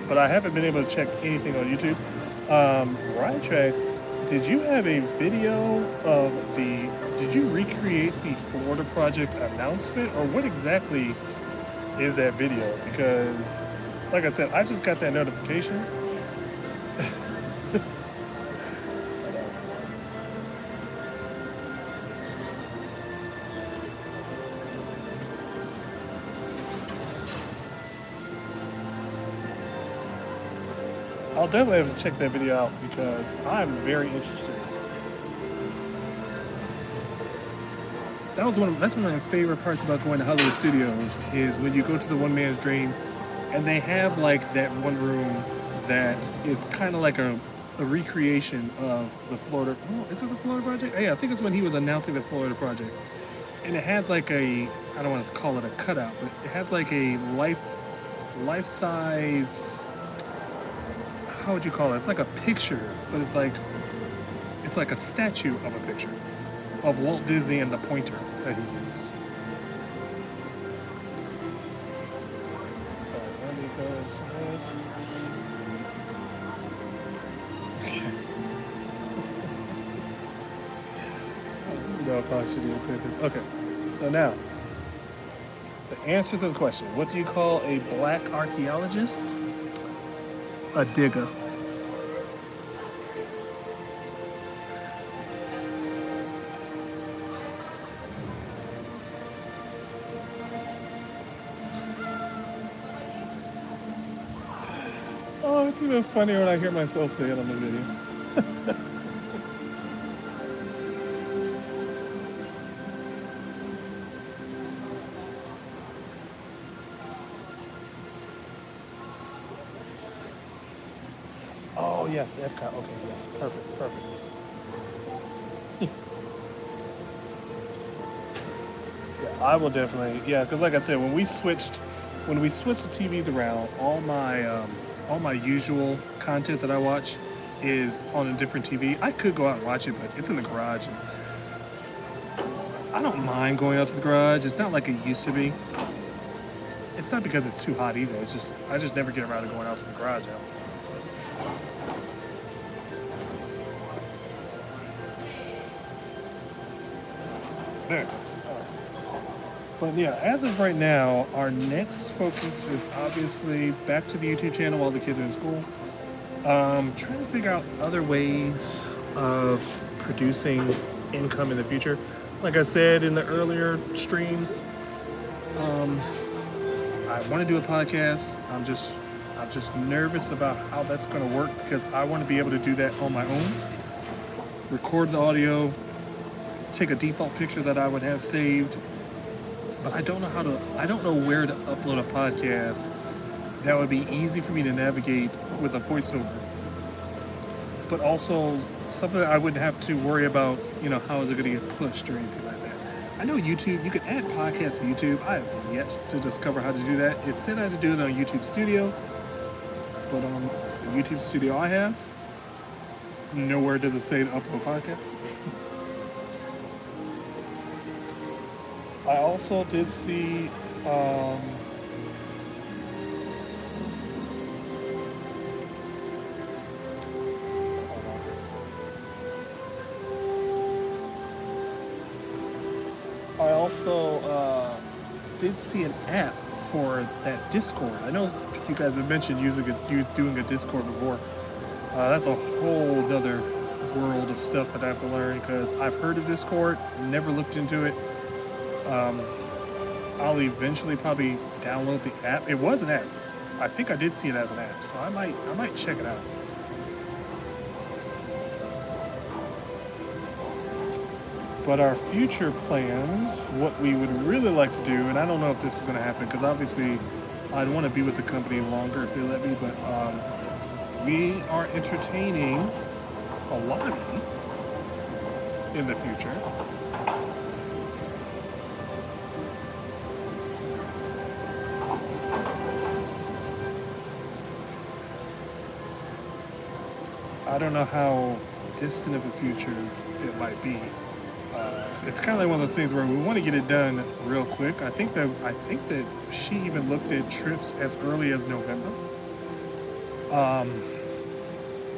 but I haven't been able to check anything on YouTube. Riot Tracks, did you have a video of did you recreate the Florida Project announcement, or what exactly is that video? Because, like I said, I just got that notification. I'll definitely have to check that video out because I'm very interested. That's one of my favorite parts about going to Hollywood Studios is when you go to the One Man's Dream and they have like that one room that is kind of like a recreation of the Florida. Oh, is it the Florida Project? Yeah, I think it's when he was announcing the Florida Project. And it has like I don't want to call it a cutout, but it has like a life-size, how would you call it? It's like a picture, but it's like a statue of a picture of Walt Disney and the pointer that he used. Let me go to this. Okay. No, I probably should even say this. Okay, so now, the answer to the question, what do you call a black archaeologist? A digger. Oh, it's even funnier when I hear myself say it on the video. Oh, yes, the EPCOT. Okay, yes, perfect. Yeah, I will definitely. Yeah, because like I said, when we switched the TVs around, all my usual content that I watch is on a different TV. I could go out and watch it, but it's in the garage. And I don't mind going out to the garage. It's not like it used to be. It's not because it's too hot either. It's just I just never get around to going out to the garage now. There it is. All right. But yeah, as of right now, our next focus is obviously back to the YouTube channel while the kids are in school. Trying to figure out other ways of producing income in the future. Like I said in the earlier streams, I want to do a podcast. I'm just nervous about how that's going to work because I want to be able to do that on my own. Record the audio, take a default picture that I would have saved, but I don't know where to upload a podcast that would be easy for me to navigate with a voiceover. but also something that I wouldn't have to worry about, how is it going to get pushed or anything like that. I know YouTube, you can add podcasts to YouTube. I have yet to discover how to do that. It said I had to do it on YouTube Studio, but on the YouTube Studio I have, nowhere does it say to upload podcasts. I also did see I also did see an app for that Discord. I know you guys have mentioned you doing a Discord before. That's a whole nother world of stuff that I have to learn because I've heard of Discord, never looked into it. I'll eventually probably download the app. It was an app. I think I did see it as an app, so I might check it out. But our future plans, what we would really like to do, and I don't know if this is going to happen because obviously I'd want to be with the company longer if they let me, but we are entertaining a lobby in the future. I don't know how distant of a future it might be. It's kind of like one of those things where we want to get it done real quick. I think that she even looked at trips as early as November.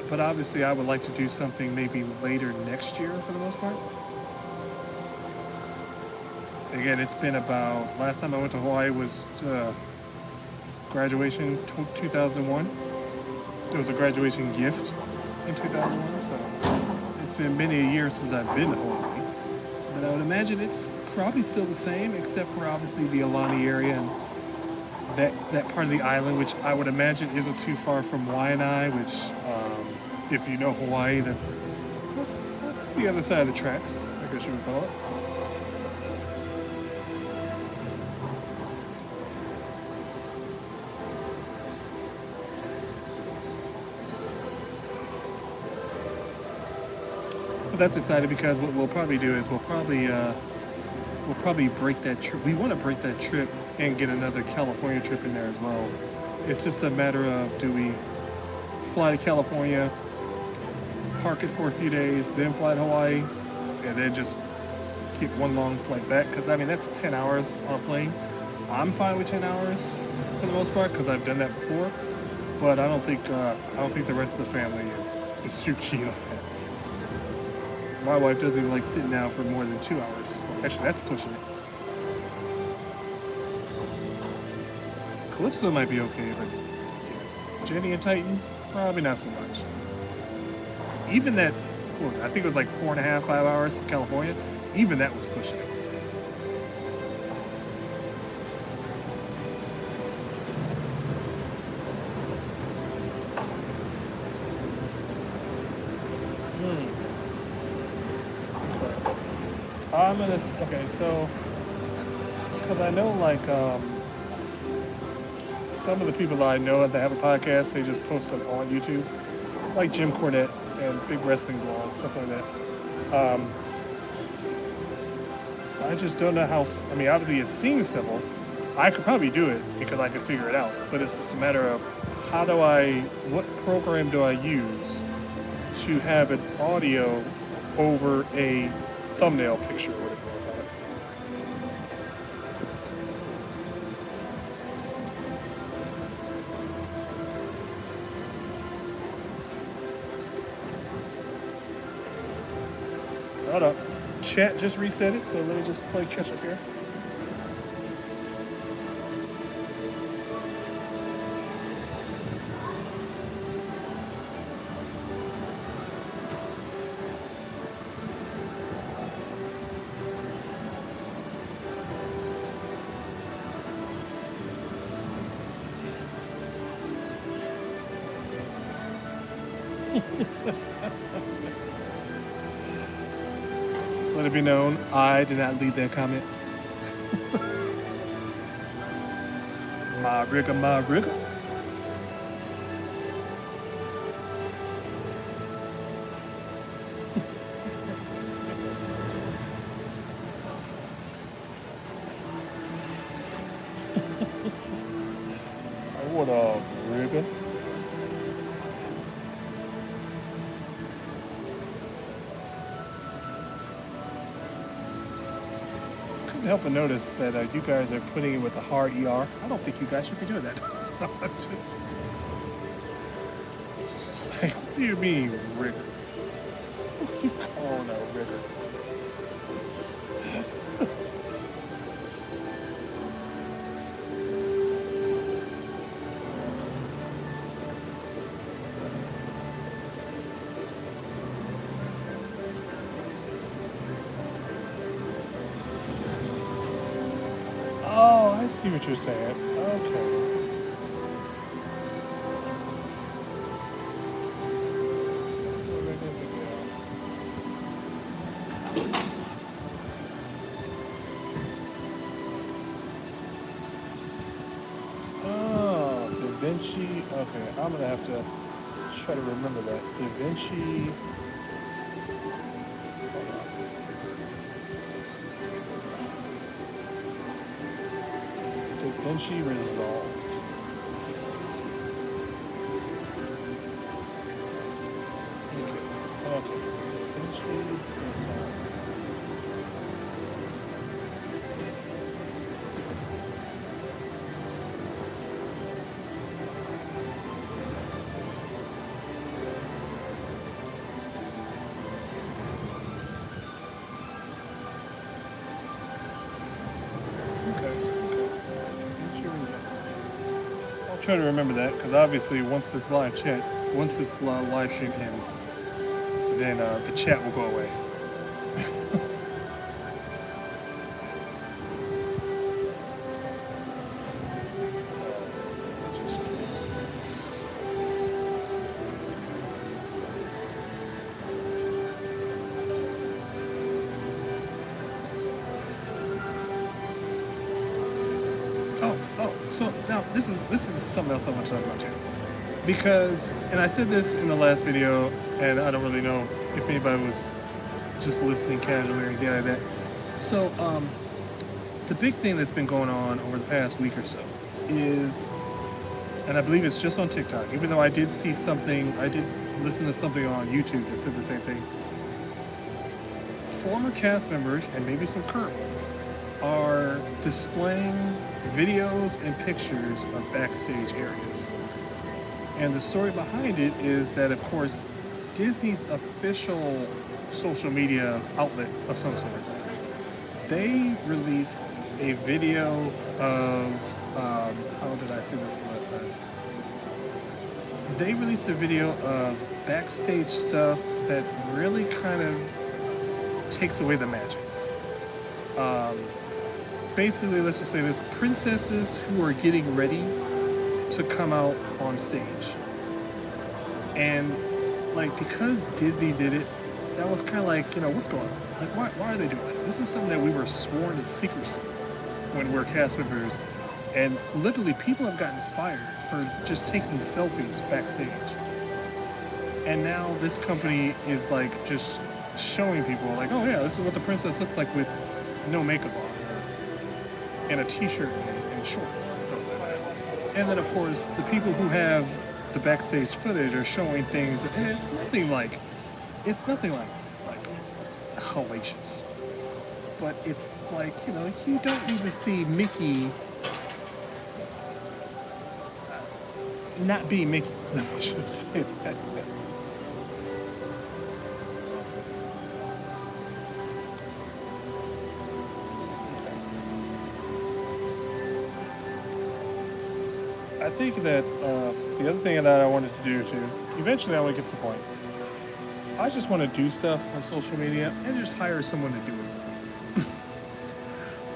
But obviously, I would like to do something maybe later next year for the most part. Again, it's been about, last time I went to Hawaii was graduation 2001. It was a graduation gift in 2001, so it's been many years since I've been to Hawaii. But I would imagine it's probably still the same, except for obviously the Aulani area and that part of the island, which I would imagine isn't too far from Waianae, which, if you know Hawaii, that's the other side of the tracks, I guess you would call it. But that's exciting because what we'll probably do is we'll probably break that trip. We want to break that trip and get another California trip in there as well. It's just a matter of, do we fly to California, park it for a few days, then fly to Hawaii, and then just get one long flight back? Because I mean that's 10 hours on a plane. I'm fine with 10 hours for the most part because I've done that before. But I don't think the rest of the family is too keen on that. My wife doesn't even like sitting down for more than 2 hours. Actually, that's pushing it. Calypso might be okay, but yeah. Jenny and Titan, probably not so much. Even that, I think it was like 4.5, 5 hours to California. Even that was pushing it. So because I know like some of the people that I know that have a podcast, they just post it on YouTube, like Jim Cornette and big wrestling blogs, stuff like that. I just don't know how. I mean, obviously it seems simple. I could probably do it because I could figure it out, but it's just a matter of what program do I use to have an audio over a thumbnail picture or whatever. Hold up. Chat just reset it, so let me just play catch up here. Just let it be known, I did not leave that comment. My rigga. couldn't help but notice that you guys are putting it with a hard ER. I don't think you guys should be doing that. Just, like, what do you mean, rigor? What are you calling a rigor? Oh, I see what you're saying. Okay. Oh, Da Vinci. Okay, I'm gonna have to try to remember that. Da Vinci. Hold on. Da Vinci Resolve. Okay. Okay. Da Vinci Resolve. Okay. Okay. Da Vinci Resolve. I'll try to remember that because obviously once this live stream ends, then the chat will go away. Just close this. So now this is something else I want to talk about too, because and I said this in the last video, and I don't really know if anybody was just listening casually or anything like that. So the big thing that's been going on over the past week or so is, and I believe it's just on TikTok, even though I did see something, I did listen to something on YouTube that said the same thing. Former cast members and maybe some current ones are displaying videos and pictures of backstage areas. And the story behind it is that, of course, Disney's official social media outlet of some sort, they released a video of, how did I say this last time? They released a video of backstage stuff that really kind of takes away the magic. Basically, let's just say this, princesses who are getting ready to come out on stage. And like, because Disney did it, that was kind of like, what's going on? Like, why are they doing that? This is something that we were sworn to secrecy when we're cast members. And literally, people have gotten fired for just taking selfies backstage. And now this company is like just showing people like, oh yeah, this is what the princess looks like with no makeup on, and a t-shirt and shorts and stuff like that. And then of course the people who have the backstage footage are showing things, and it's nothing like hellacious. But it's like, you don't need to see Mickey not being Mickey. Let me just say that. I think that the other thing that I wanted to do too, eventually I want to get to the point, I just want to do stuff on social media and just hire someone to do it for me.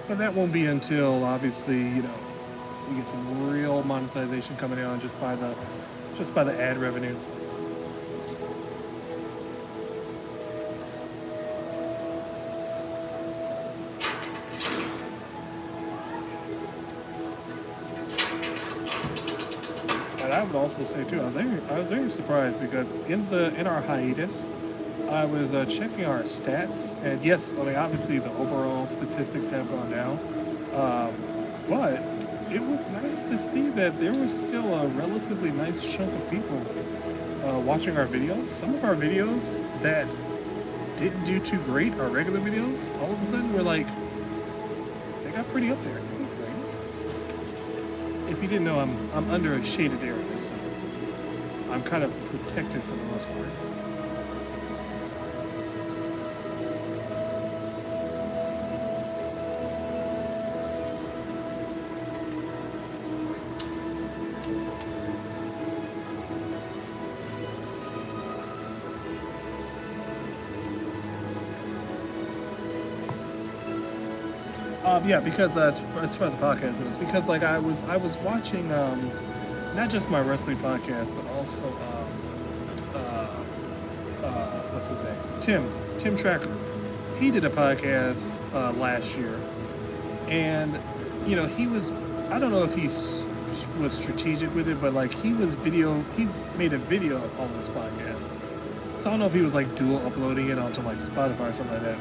But that won't be until, obviously, we get some real monetization coming in just by the ad revenue. And I would also say too, I was very surprised because in our hiatus, I was checking our stats, and yes, I mean obviously the overall statistics have gone down, but it was nice to see that there was still a relatively nice chunk of people watching our videos. Some of our videos that didn't do too great, our regular videos, all of a sudden were like got pretty up there. Is it raining? If you didn't know, I'm under a shaded area, so I'm kind of protected for the most part. Yeah, because as far as the podcast is, because like I was watching not just my wrestling podcast, but also what's his name, Tim Tracker. He did a podcast last year, and you know he was, I don't know if was strategic with it, but like he made a video on this podcast. So I don't know if he was like dual uploading it onto like Spotify or something like that,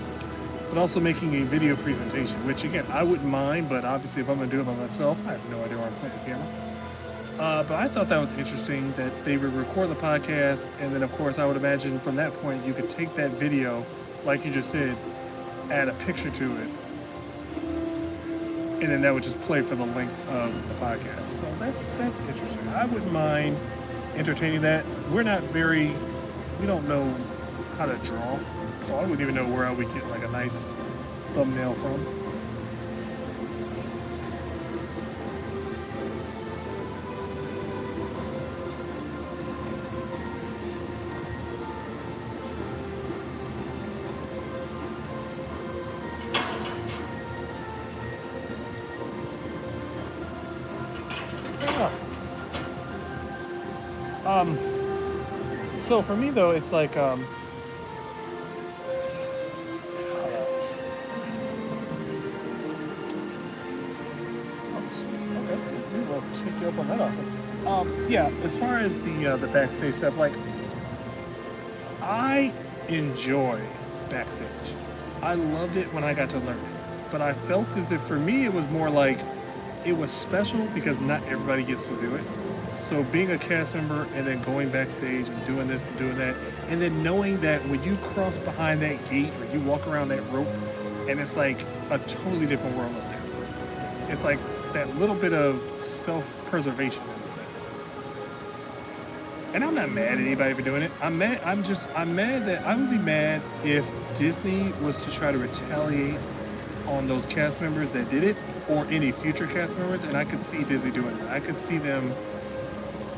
but also making a video presentation, which again, I wouldn't mind, but obviously if I'm gonna do it by myself, I have no idea where I'm putting the camera. But I thought that was interesting that they would record the podcast, and then of course I would imagine from that point you could take that video, like you just said, add a picture to it, and then that would just play for the length of the podcast. So that's interesting. I wouldn't mind entertaining that. We don't know how to draw, so I wouldn't even know where I would get like a nice thumbnail from. So for me though, it's like okay, we will take you up on that offer. Yeah, as far as the backstage stuff, like I enjoy backstage. I loved it when I got to learn it, but I felt as if for me it was more like it was special because not everybody gets to do it. So being a cast member and then going backstage and doing this and doing that, and then knowing that when you cross behind that gate or you walk around that rope, and it's like a totally different world up there. It's like that little bit of self-preservation in a sense. And I'm not mad at anybody for doing it. I'm mad that I would be mad if Disney was to try to retaliate on those cast members that did it, or any future cast members, and I could see Disney doing that. I could see them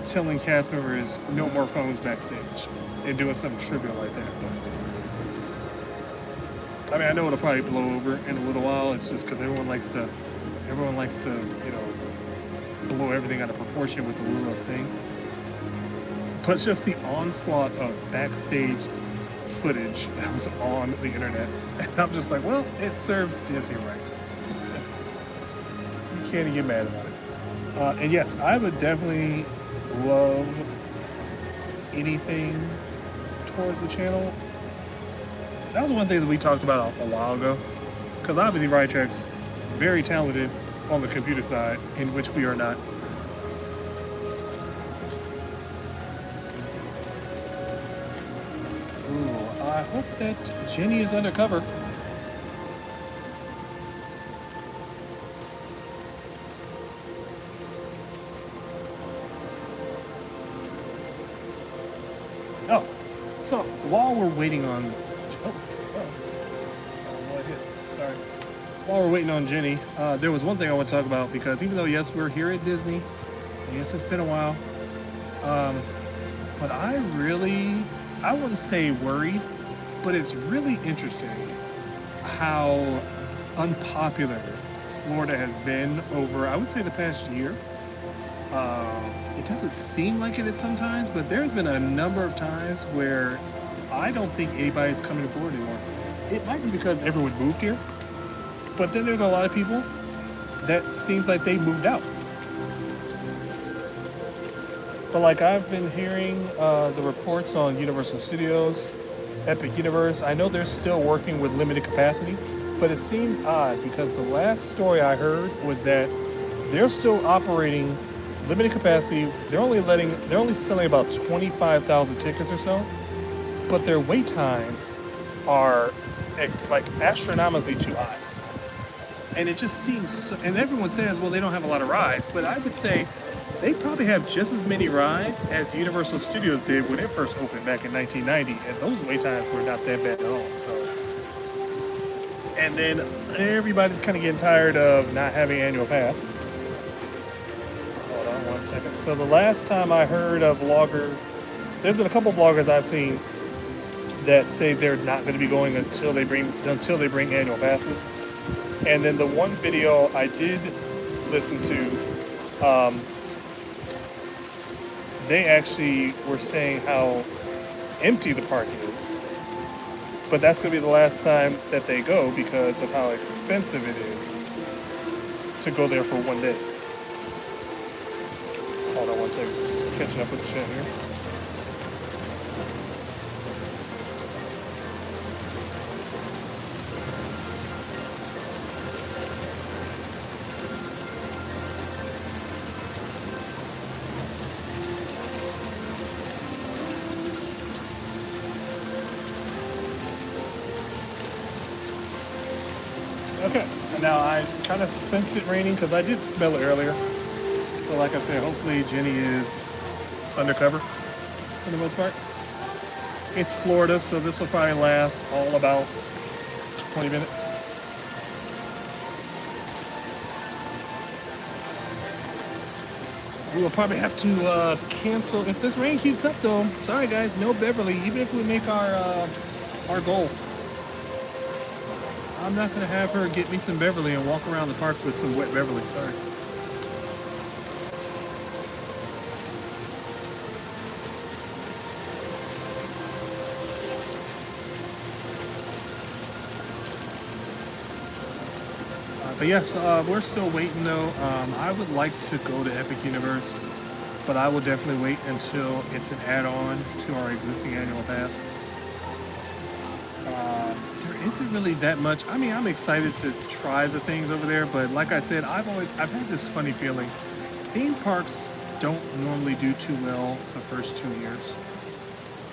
telling cast members no more phones backstage and doing something trivial like that. But, I mean, I know it'll probably blow over in a little while. It's just because everyone likes to, you know, blow everything out of proportion with the littlest thing. But it's just the onslaught of backstage footage that was on the internet, and I'm just like, well, it serves Disney right. You can't even get mad about it. And yes, I would definitely love anything towards the channel. That was one thing that we talked about a while ago, because obviously Rytrack's very talented on the computer side, in which we are not. Ooh, I hope that Jenny is undercover. Oh, so while we're waiting on, sorry. While we're waiting on Jenny, there was one thing I want to talk about, because even though yes, we're here at Disney, yes, it's been a while, but I wouldn't say worried, but it's really interesting how unpopular Florida has been over, I would say, the past year. It doesn't seem like it at sometimes, but there's been a number of times where I don't think anybody's coming to Florida anymore. It might be because everyone moved here, but then there's a lot of people that seems like they moved out. But like I've been hearing the reports on Universal Studios, Epic Universe, I know they're still working with limited capacity, but it seems odd because the last story I heard was that they're still operating limited capacity. They're only selling about 25,000 tickets or so, but their wait times are like astronomically too high. And it just seems so, and everyone says, well, they don't have a lot of rides, but I would say they probably have just as many rides as Universal Studios did when it first opened back in 1990, and those wait times were not that bad at all. So, and then everybody's kind of getting tired of not having annual pass. Hold on 1 second. So the last time I heard of vlogger, there's been a couple vloggers I've seen that say they're not going to be going until they bring annual passes. And then the one video I did listen to, they actually were saying how empty the park is. But that's going to be the last time that they go because of how expensive it is to go there for one day. Hold on 1 second, just catching up with the chat here. Okay, now I kind of sensed it raining because I did smell it earlier. So like I said, hopefully Jenny is undercover for the most part. It's Florida, so this will probably last all about 20 minutes. We will probably have to cancel if this rain keeps up though. Sorry guys, no Beverly, even if we make our goal. I'm not going to have her get me some Beverly and walk around the park with some wet Beverly, sorry. But yes, we're still waiting though. I would like to go to Epic Universe, but I will definitely wait until it's an add-on to our existing annual pass. There isn't really that much. I mean, I'm excited to try the things over there, but like I said, I've had this funny feeling. Theme parks don't normally do too well the first 2 years.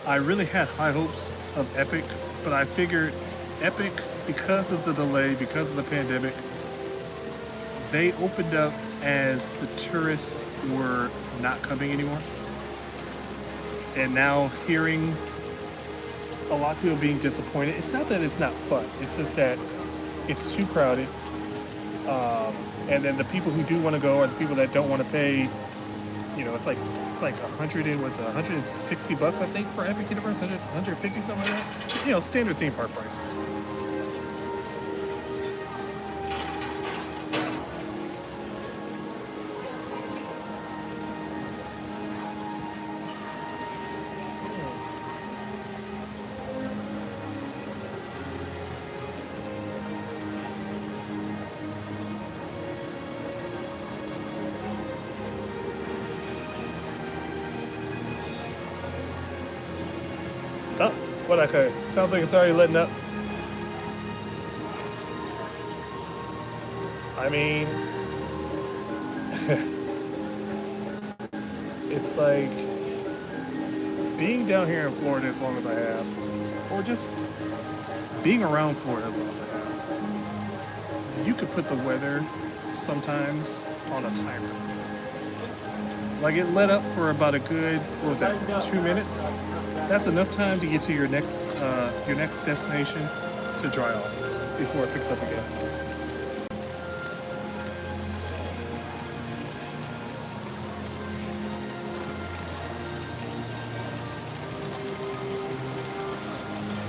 I really had high hopes of Epic, but I figured Epic, because of the delay, because of the pandemic, they opened up as the tourists were not coming anymore. And now hearing a lot of people being disappointed, it's not that it's not fun, it's just that it's too crowded. And then the people who do want to go are the people that don't want to pay, you know, it's like 160 bucks I think for Epic Universe, 150, something like that. You know, standard theme park price. Oh, what okay. Sounds like it's already letting up. I mean, it's like being down here in Florida as long as I have, or just being around Florida as long as I have. You could put the weather sometimes on a timer. Like it let up for about a good, what was that, 2 minutes? That's enough time to get to your next destination to dry off before it picks up again.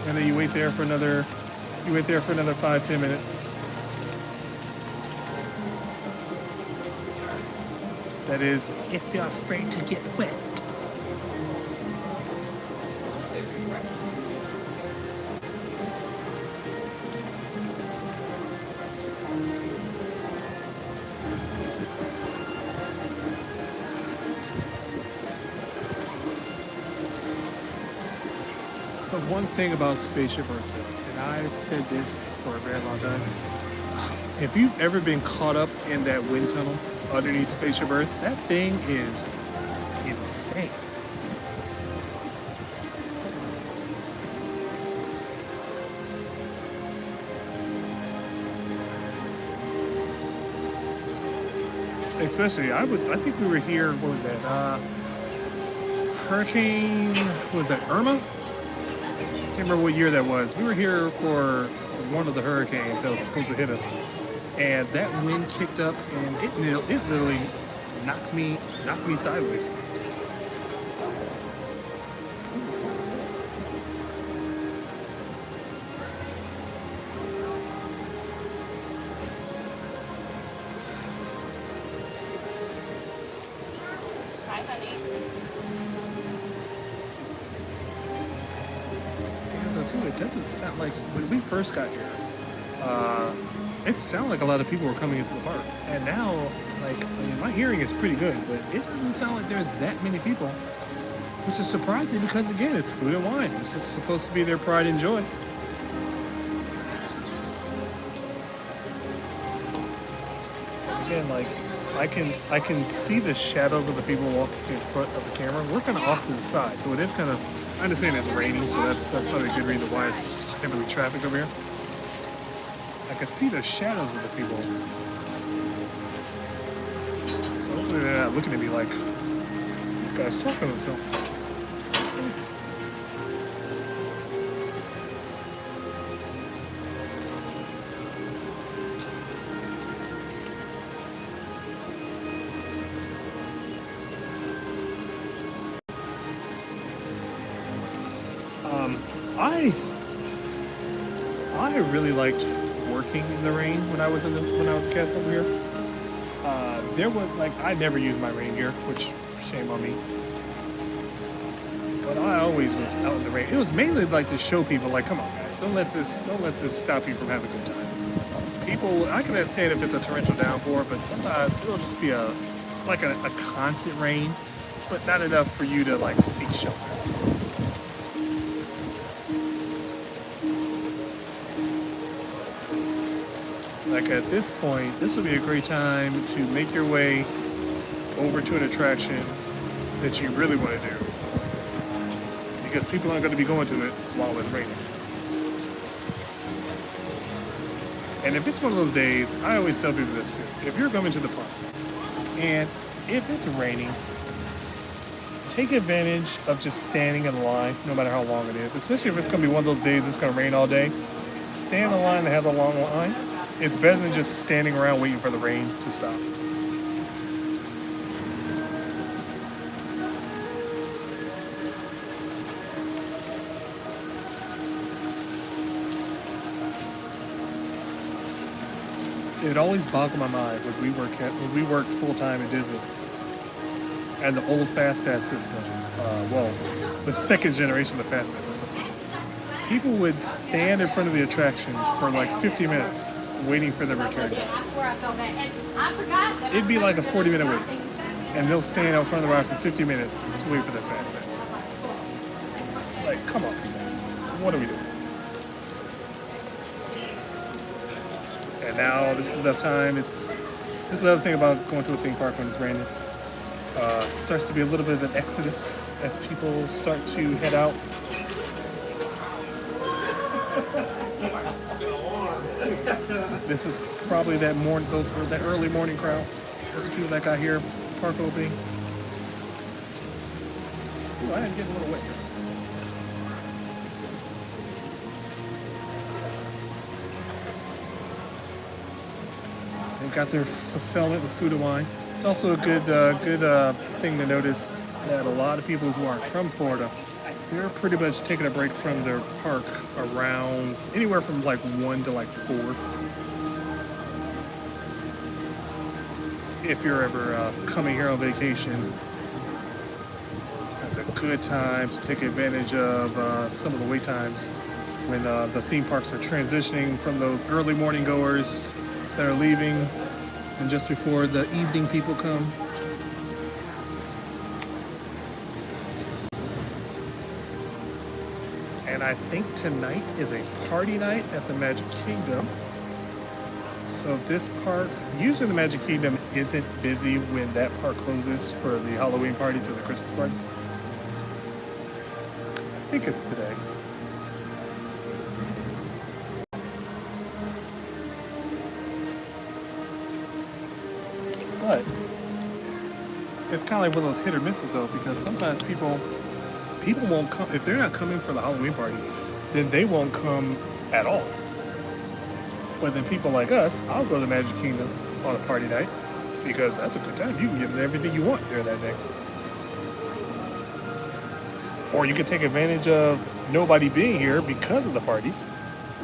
And then you wait there for another 5-10 minutes. That is, if you're afraid to get wet. The one thing about Spaceship Earth, and I've said this for a very long time, if you've ever been caught up in that wind tunnel underneath Spaceship Earth, that thing is insane. Especially, I think we were here, what was that? Hurricane, what was that, Irma? Can't remember what year that was. We were here for one of the hurricanes that was supposed to hit us. And that wind kicked up and it literally knocked me sideways. Hi, honey. So too, it doesn't sound like when we first got here, it sounded like a lot of people were coming into the park. And now, like, I mean, my hearing is pretty good, but it doesn't sound like there's that many people, which is surprising because, again, it's food and wine. This is supposed to be their pride and joy. Again, like, I can see the shadows of the people walking in front of the camera. We're kind of off to the side, so it is kind of. I understand it's raining, so that's probably a good reason why it's heavily traffic over here. I can see the shadows of the people. So hopefully they're not looking at me like this guy's talking to himself. I really liked working in the rain when I was a cast over here. There was like I never used my rain gear, which shame on me. But I always was out in the rain. It was mainly like to show people, like, come on guys, don't let this stop you from having a good time. People, I can understand if it's a torrential downpour, but sometimes it'll just be a constant rain, but not enough for you to like seek shelter. Like at this point, this would be a great time to make your way over to an attraction that you really want to do. Because people aren't going to be going to it while it's raining. And if it's one of those days, I always tell people this too. If you're coming to the park and if it's raining, take advantage of just standing in line, no matter how long it is. Especially if it's going to be one of those days it's going to rain all day. Stand in line that has a long line. It's better than just standing around waiting for the rain to stop. It always boggled my mind when we worked full time at Disney, and the old Fast Pass system. The second generation of the Fast Pass system. People would stand in front of the attraction for like 50 minutes waiting for their return. It'd be like a 40-minute wait, and they'll stand out front of the ride for 50 minutes to wait for their Fast Pass. Like, come on, people. What are we doing? And now this is the time. This is the other thing about going to a theme park when it's raining. Starts to be a little bit of an exodus as people start to head out. This is probably that early morning crowd. Those people that got here, park opening. Ooh, I didn't get a little wet. They got their fulfillment with food and wine. It's also a good thing to notice that a lot of people who aren't from Florida, they're pretty much taking a break from their park around anywhere from like 1 to like 4. If you're ever coming here on vacation, that's a good time to take advantage of some of the wait times when the theme parks are transitioning from those early morning goers that are leaving and just before the evening people come. And I think tonight is a party night at the Magic Kingdom. So this park, usually the Magic Kingdom isn't busy when that park closes for the Halloween parties or the Christmas parties. I think it's today. But it's kind of like one of those hit or misses though, because sometimes people won't come if they're not coming for the Halloween party, then they won't come at all. But then people like us, I'll go to Magic Kingdom on a party night because that's a good time. You can get everything you want during that day. Or you can take advantage of nobody being here because of the parties,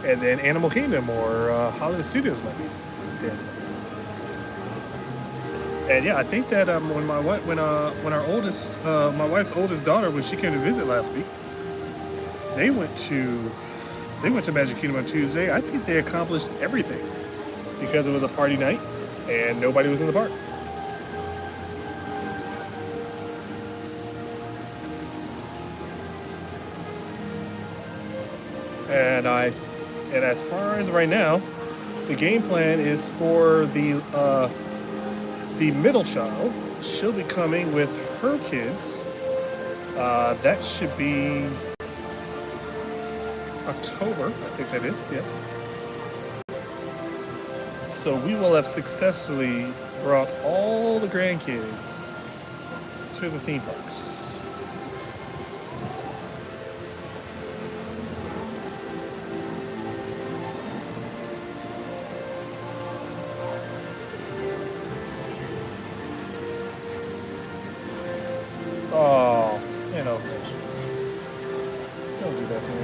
and then Animal Kingdom or Hollywood Studios might be dead. And yeah, I think that when my wife's oldest daughter, when she came to visit last week, they went to Magic Kingdom on Tuesday. I think they accomplished everything because it was a party night and nobody was in the park. And as far as right now, the game plan is for the middle child. She'll be coming with her kids. That should be October, I think that is, yes. So we will have successfully brought all the grandkids to the theme parks. Oh, you know, don't do that to me.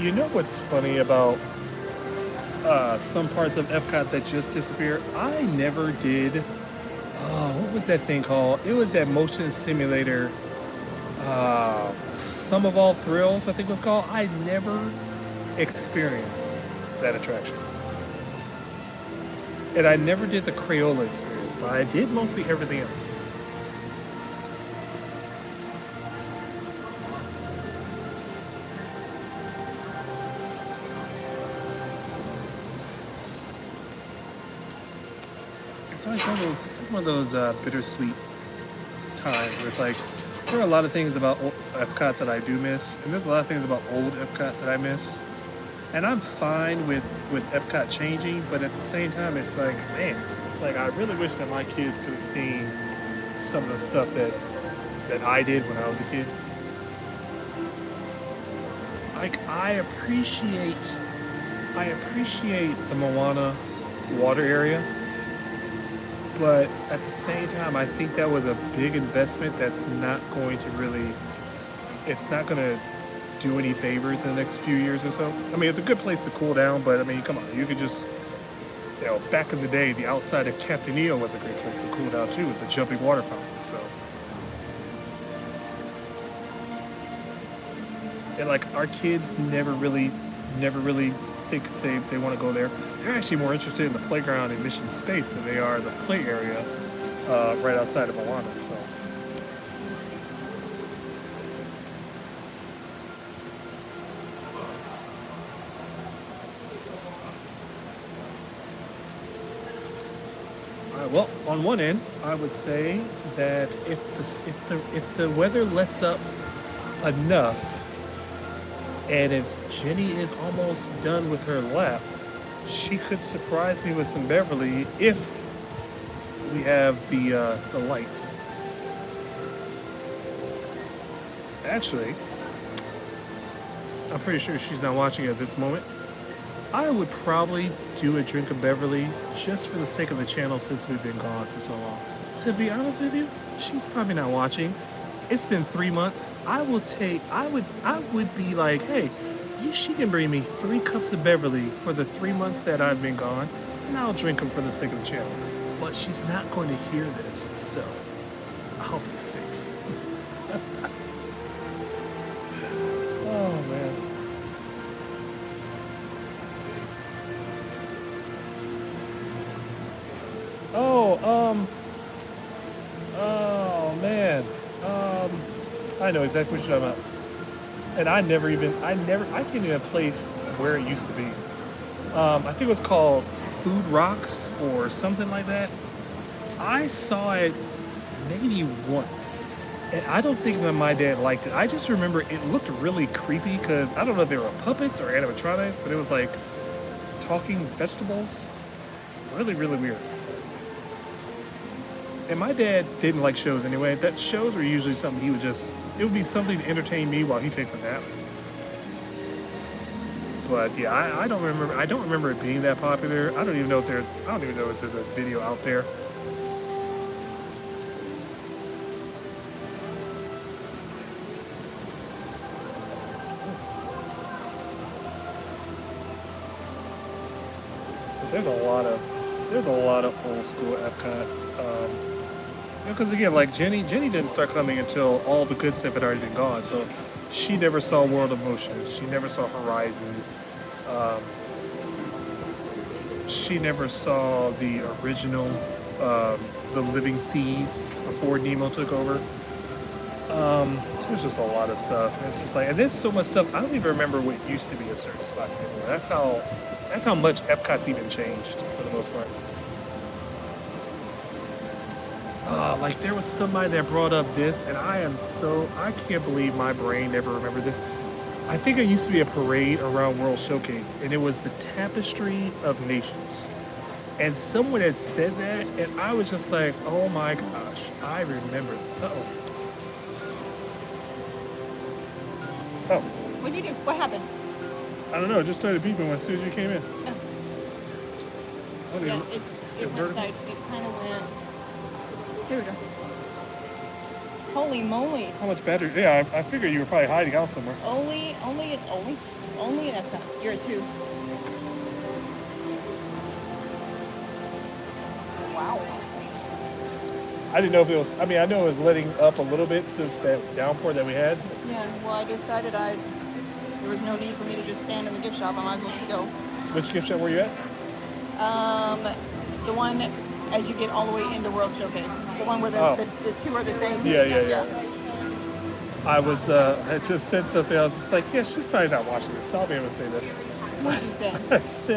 You know what's funny about some parts of Epcot that just disappeared? I never did. Oh, what was that thing called? It was that motion simulator. Sum of All Thrills, I think it was called. I never experienced that attraction. And I never did the Crayola experience, but I did mostly everything else. It's always one of those bittersweet times where it's like, there are a lot of things about Epcot that I do miss, and there's a lot of things about old Epcot that I miss. And I'm fine with Epcot changing, but at the same time, it's like, man, it's like I really wish that my kids could have seen some of the stuff that I did when I was a kid. Like I appreciate the Moana water area, but at the same time, I think that was a big investment that's not going to really, it's not going to do any favors in the next few years or so. I mean, it's a good place to cool down, but I mean, come on, you could just, you know, back in the day, the outside of Captain EO was a great place to cool down too, with the jumping water fountain. So, and like our kids never really say they want to go there. They're actually more interested in the playground in Mission Space than they are the play area right outside of Moana. So. Well, on one end, I would say that if the weather lets up enough, and if Jenny is almost done with her lap, she could surprise me with some Beverly if we have the lights. Actually, I'm pretty sure she's not watching at this moment. I would probably do a drink of Beverly just for the sake of the channel since we've been gone for so long. To be honest with you, she's probably not watching. It's been 3 months. I would be like, hey, she can bring me 3 cups of Beverly for the 3 months that I've been gone, and I'll drink them for the sake of the channel. But she's not going to hear this, so I'll be safe. Oh, man. Oh man, I know exactly what you're talking about. And I can't even place where it used to be. I think it was called Food Rocks or something like that. I saw it maybe once, And I don't think that my dad liked it. I just remember it looked really creepy because I don't know if they were puppets or animatronics, but it was like talking vegetables. Really, really weird. And my dad didn't like shows anyway. That shows were usually something it would be something to entertain me while he takes a nap. But yeah, I don't remember it being that popular. I don't even know if there's a video out there. But there's a lot of old school Epcot. Because again, like Jenny didn't start coming until all the good stuff had already been gone. So she never saw World of Motions. She never saw Horizons. Um, she never saw the original, The Living Seas before Nemo took over. There's just a lot of stuff. And it's just like, and there's so much stuff. I don't even remember what used to be at certain spots anymore. That's how much Epcot's even changed for the most part. Like there was somebody that brought up this, and I can't believe my brain never remembered this. I think it used to be a parade around World Showcase, and it was the Tapestry of Nations. And someone had said that, and I was just like, oh my gosh, I remember. Uh-oh. Oh. What'd you do? What happened? I don't know, it just started beeping as soon as you came in. Oh. Oh, Yeah, it went side. It kind of went. Here we go. Holy moly. How much battery? Yeah, I figured you were probably hiding out somewhere. Only an Epcot. You're a 2. Wow. I didn't know if it was, I know it was letting up a little bit since that downpour that we had. Yeah, well, I decided there was no need for me to just stand in the gift shop. I might as well just go. Which gift shop were you at? The one as you get all the way into World Showcase. The one where the two are the same. Yeah. I just said something. I was just like, yeah, she's probably not watching this, so I'll be able to say this. What'd you say?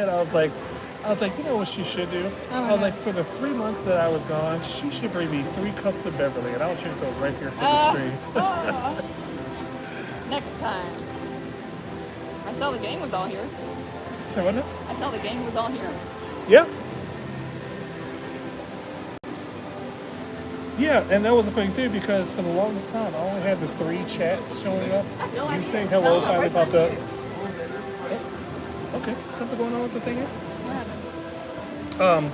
I was like, you know what she should do? I was like, for the 3 months that I was gone, she should bring me 3 cups of Beverly, and I'll drink those right here for the stream. Next time. I saw the gang was all here. Say what now? I saw the gang was all here. Yeah. Yeah, and that was the funny thing because for the longest time, I only had the 3 chats showing up. You saying hello finally popped up. Okay, something going on with the thing here? What happened?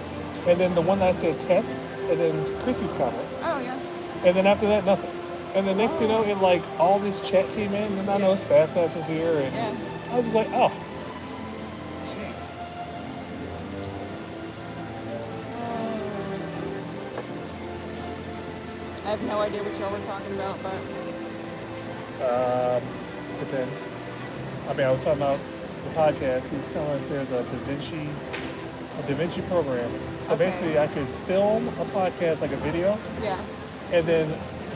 And then the one that said test, and then Chrissy's comment. Oh, yeah. And then after that, nothing. And the next thing you know, it like all this chat came in, and I know it's Fast Pass was here, and I was just like, oh. Jeez. I have no idea what y'all were talking about, but Depends. I was talking about the podcast. He was telling us there's a Da Vinci program. So basically, I could film a podcast like a video. Yeah. And then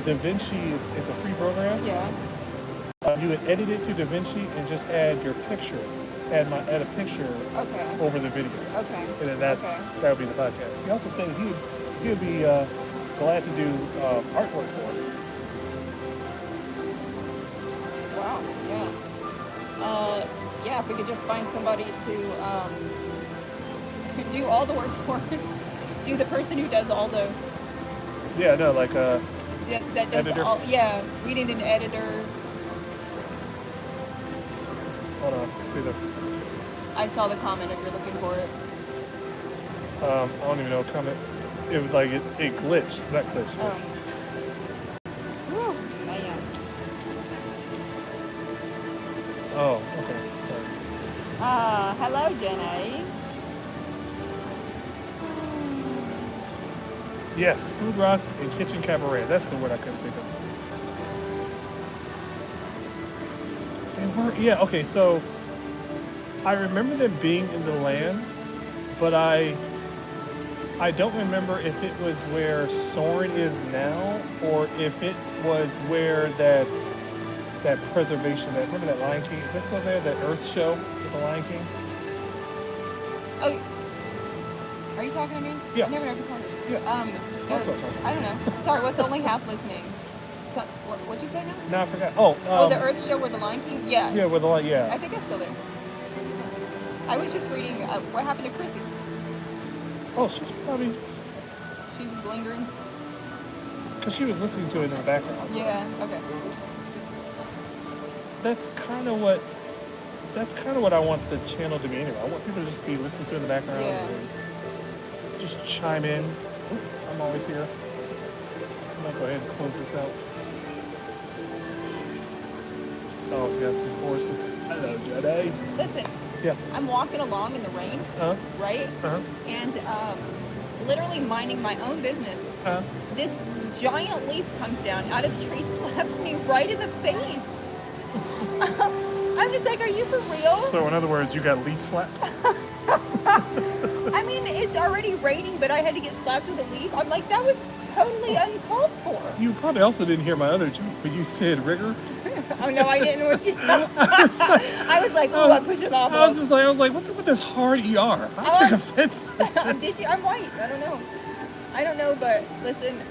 Da Vinci is a free program. Yeah. You would edit it to Da Vinci and just add your picture, add a picture over the video. Okay. And then that would be the podcast. He also said he would be glad to do artwork for us. Wow. Yeah. Yeah. If we could just find somebody to do all the work for us, do the person who does all the. Yeah. No. Like that does editor. all. Yeah. We need an editor. Hold on. See the. I saw the comment if you're looking for it. I don't even know what comment. It was like it glitched. Not glitched. Oh. Woo, man. Oh, okay. Sorry. Hello, Jenny. Yes, Food Rocks and Kitchen Cabaret. That's the word I couldn't think of. They were, yeah, okay, so I remember them being in the land, but I don't remember if it was where Soarin' is now, or if it was where that preservation, remember that Lion King, is that still there, that Earth show with the Lion King? Oh, are you talking to me? Yeah. I never know if you're talking to me. Yeah. That's what I'm talking about. I don't know. Sorry, was only half listening. What'd you say now? No, I forgot. Oh, the Earth show where the Lion King? Yeah. Yeah, with the light. I Yeah. think it's still there. I was just reading what happened to Chrissy. Oh, she's probably She's just lingering. because she was listening to it in the background. Yeah. Okay. That's kind of what I want the channel to be anyway. I want people to just be listening to it in the background. Yeah. And just chime in. Oop, I'm always here. I'm gonna go ahead and close this out. Oh, we got some forest. Hello, Jedi. Listen. Yeah. I'm walking along in the rain, right? And literally minding my own business. This giant leaf comes down out of the tree, slaps me right in the face. I'm just like, are you for real? So in other words, you got leaf slapped? I mean, it's already raining, but I had to get slapped with a leaf. I'm like, that was totally uncalled for. You probably also didn't hear my other joke, but you said rigor. Oh no, I didn't. What you said? I was like, oh, I'm pushing off. I was like, what's up with this hard ER? I took offense. Did you? I'm white. I don't know, but listen,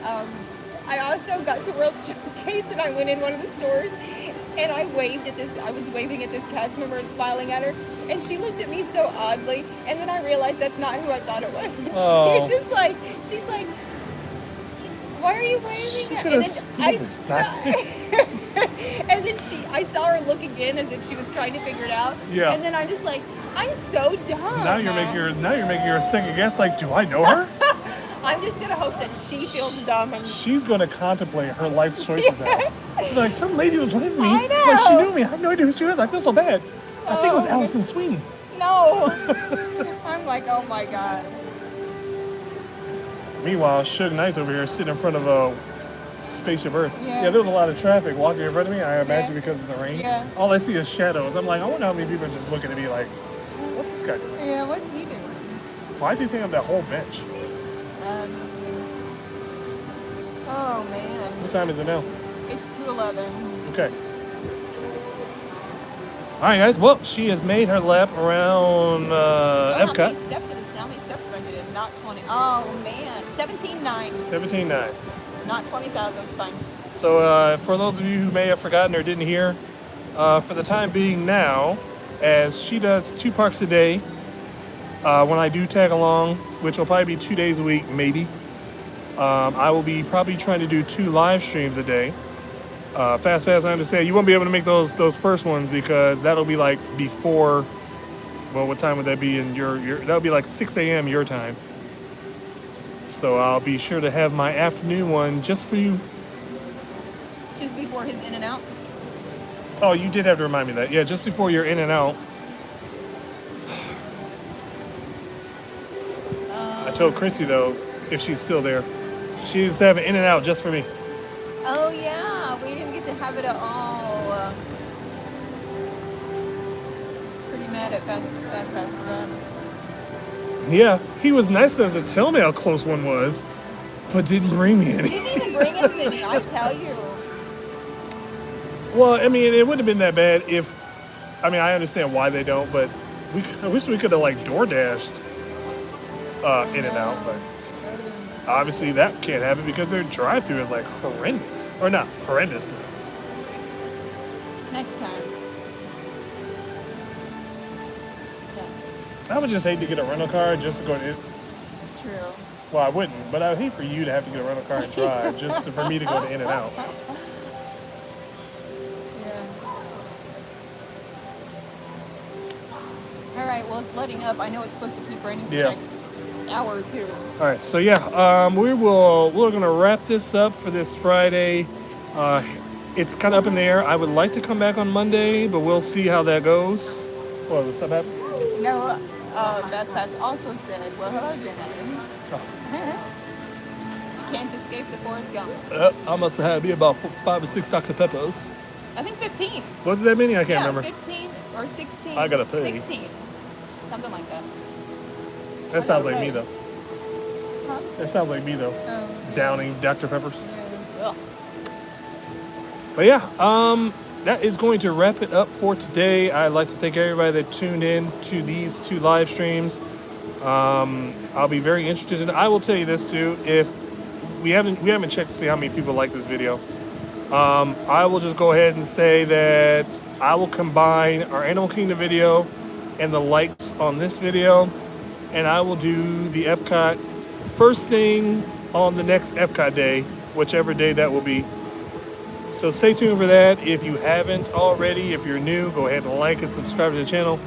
I also got to World Showcase and I went in one of the stores and I was waving at this cast member and smiling at her, and she looked at me so oddly, and then I realized that's not who I thought it was. Oh. She's like, why are you waving at me? And then I saw her look again as if she was trying to figure it out. Yeah. And then I'm just like, I'm so dumb. Now you're making her second guess. Like, do I know her? I'm just gonna hope that she feels dumb and she's gonna contemplate her life's choices now. She's like, some lady was with me. I know. Like, she knew me. I have no idea who she was. I feel so bad. I think it was Allison Sweeney. No. I'm like, oh my god. Meanwhile, Suge Knight's over here sitting in front of a spaceship Earth. Yeah. There was a lot of traffic walking in front of me. I imagine because of the rain. Yeah. All I see is shadows. I'm like, I wonder how many people are just looking at me like, what's this guy doing? Yeah, what's he doing? Why'd you take up that whole bench? Oh man. What time is it now? It's 2:11. Okay. All right, guys. Well, she has made her lap around How EPCOT. many steps did I get in? Not 20. Oh man. 17.9. 17.9. Not 20,000. It's fine. So for those of you who may have forgotten or didn't hear, for the time being now, as she does 2 parks a day, when I do tag along, which will probably be 2 days a week, maybe, I will be probably trying to do 2 live streams a day. Fast, I understand. You won't be able to make those first ones because that'll be like before, well, what time would that be in your that'll be like 6 a.m. your time. So I'll be sure to have my afternoon one just for you. Just before his in and out. Oh, you did have to remind me of that. Yeah, just before you're in and out. I told Chrissy, though, if she's still there, she's having in and out just for me. Oh yeah, we didn't get to have it at all. Pretty mad at Fast Pass for that. Yeah, he was nice enough to tell me how close one was, but didn't bring me any. Didn't even bring us any, I tell you. Well, I mean, it wouldn't have been that bad if, I mean, I understand why they don't, but I wish we could have like DoorDashed in and out, but obviously that can't happen because their drive-thru is like horrendous. Or not horrendous. Next time. Yeah, I would just hate to get a rental car just to go to it. it's true. Well, I wouldn't, but I would hate for you to have to get a rental car and drive just for me to go to In and Out. Yeah. All right, well, it's letting up. I know it's supposed to keep raining for the next hour or two. All right, so yeah, we're gonna wrap this up for this Friday. It's kind of up in the air. I would like to come back on Monday, but we'll see how that goes. What, what's up, happening? No, Fast Pass also said, well, hello, Jenny. Oh. You can't escape the Forrest Gump. I must have had me about 5 or 6 Dr. Peppers. I think 15. What did that mean? I can't remember. 15 or 16. I gotta pay. 16. Something like that. That sounds like me, though. Huh? That sounds like me, though. Yeah. Downing Dr. Peppers. Yeah. Ugh. But yeah, that is going to wrap it up for today. I'd like to thank everybody that tuned in to these 2 live streams. I'll be very interested in. I will tell you this too: if we haven't checked to see how many people like this video, I will just go ahead and say that I will combine our Animal Kingdom video and the likes on this video, and I will do the EPCOT first thing on the next EPCOT day, whichever day that will be. So stay tuned for that. If you haven't already, if you're new, go ahead and like and subscribe to the channel.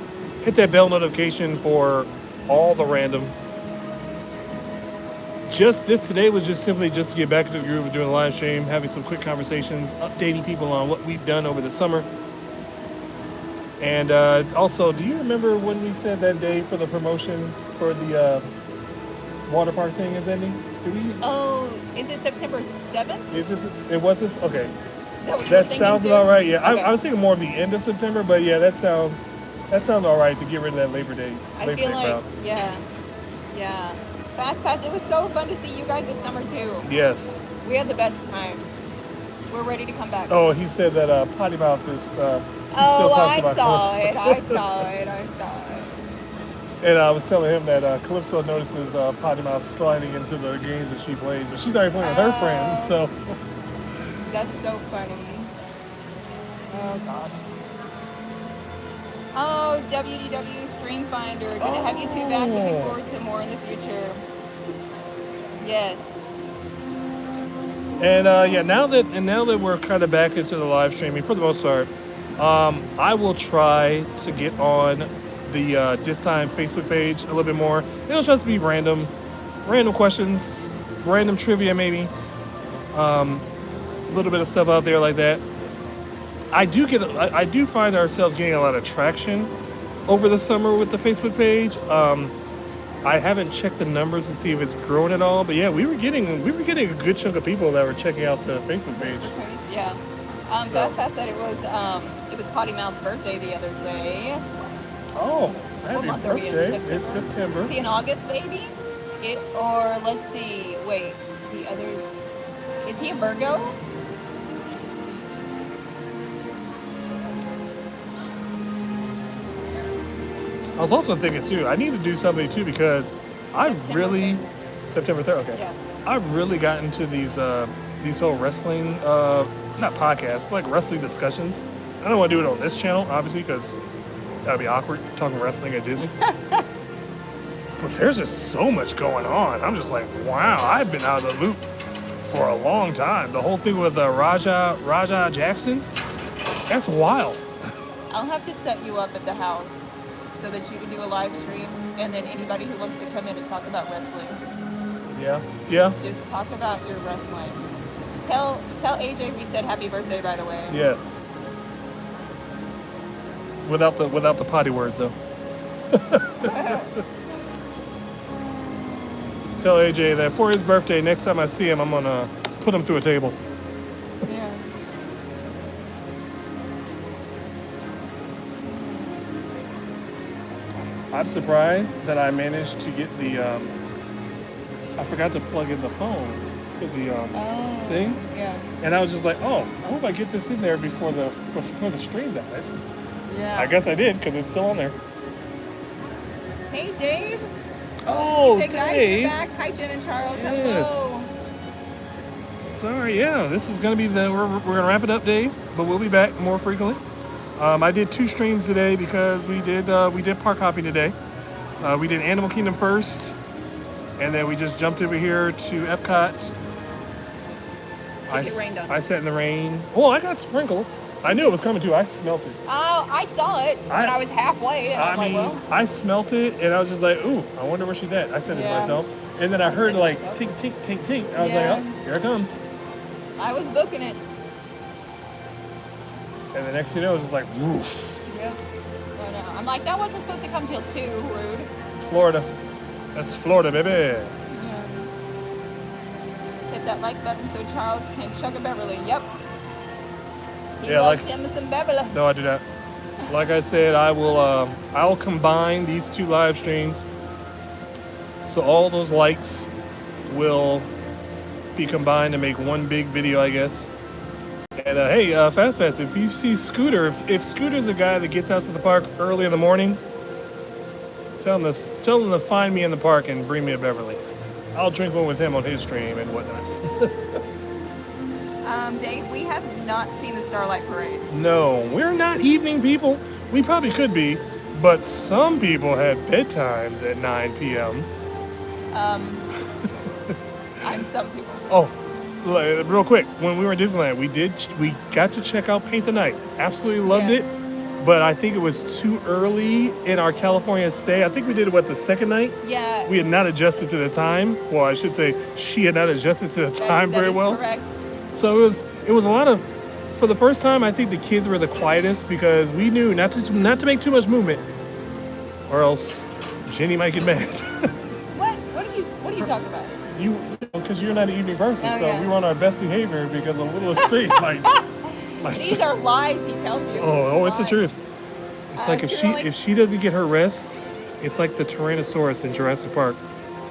Hit that bell notification for all the random. Today was just simply just to get back into the groove of doing a live stream, having some quick conversations, updating people on what we've done over the summer. And also, do you remember when we said that day for the promotion for the water park thing is ending? Oh, is it September 7th? It was this? Okay. That sounds too? about right. Yeah, Okay. I was thinking more of the end of September, but yeah, that sounds all right to get rid of that Labor Day. I feel like, crowd. yeah. Fast Pass, it was so fun to see you guys this summer too. Yes. We had the best time. We're ready to come back. Oh, he said that Potty Mouth is. He still Oh, talks I about saw Calypso. it. I saw it. I saw it. And I was telling him that Calypso notices Potty Mouth sliding into the games that she plays, but she's already playing with her friends, so. That's so funny. Oh, gosh. Oh, WDW Stream Finder. Gonna have you two back. Looking forward to more in the future. Yes. And now that we're kind of back into the live streaming for the most part, I will try to get on the This Time Facebook page a little bit more. It'll just be random questions, random trivia maybe, a little bit of stuff out there like that. I do find ourselves getting a lot of traction over the summer with the Facebook page. I haven't checked the numbers to see if it's growing at all, but yeah, we were getting a good chunk of people that were checking out the Facebook page. Yeah. Fast Pass said it was Potty Mouth's birthday the other day. Oh, What happy month are we in? birthday! It's September. Is he in August, baby? Or let's see. Wait, is he a Virgo? I was also thinking too, I need to do something too because September 3rd, okay. Yeah. I've really gotten to these whole wrestling, not podcasts, like wrestling discussions. I don't want to do it on this channel, obviously, because that'd be awkward talking wrestling at Disney. But there's just so much going on. I'm just like, wow, I've been out of the loop for a long time. The whole thing with Raja Jackson, that's wild. I'll have to set you up at the house so that you can do a live stream, and then anybody who wants to come in and talk about wrestling. Yeah. Just talk about your wrestling. Tell AJ we said happy birthday, by the way. Yes. Without the potty words though. Tell AJ that for his birthday, next time I see him, I'm gonna put him through a table. Yeah. I'm surprised that I managed to get the. I forgot to plug in the phone to the thing, Yeah. and I was just like, "Oh, I hope I get this in there before the stream dies." Yeah. I guess I did because it's still on there. Hey, Dave. Oh, Hey, guys, Dave. you're back. Hi, Jen and Charles. Hello. Yes. Sorry, yeah, this is gonna be we're gonna wrap it up, Dave, but we'll be back more frequently. I did 2 streams today because we did park hopping today. We did Animal Kingdom first, and then we just jumped over here to EPCOT. It rained on. I sat in the rain. Well, I got sprinkled. I knew it was coming too. I smelt it. Oh, I saw it when I was halfway. And I'm like, well. I smelt it, and I was just like, "Ooh, I wonder where she's at." I said it to Yeah. myself, and then I heard said it like myself. tink, tink, tink, tink. I was Yeah. like, "Oh, here it comes." I was booking it. And the next thing you know, it was just like, "Woof." Yep. I know. I'm like, that wasn't supposed to come till 2. Rude. It's Florida. That's Florida, baby. Yeah. Hit that like button so Charles can chug a Beverly. Yep. He loves him some Beverly. No, I do not. Like I said, I'll combine these 2 live streams, so all those likes will be combined to make one big video, I guess. And hey, Fast Pass, if you see Scooter, if Scooter's a guy that gets out to the park early in the morning, tell him to find me in the park and bring me a Beverly. I'll drink one with him on his stream and whatnot. Dave, we have not seen the Starlight Parade. No, we're not evening people. We probably could be, but some people had bedtimes at 9 p.m. I'm some people. Oh, real quick, when we were in Disneyland, we got to check out Paint the Night. Absolutely loved it, but I think it was too early in our California stay. I think we did it, the second night? Yeah. We had not adjusted to the time. Well, I should say she had not adjusted to the time very well. Correct. So it was a lot of, for the first time, I think the kids were the quietest because we knew not to make too much movement, or else Jenny might get mad. What are you talking about? Because you're not an evening person, Oh, so yeah. we want our best behavior because a little thing like These are lies he tells you. Oh, it's the Lies. truth. It's like if she doesn't get her rest, it's like the Tyrannosaurus in Jurassic Park.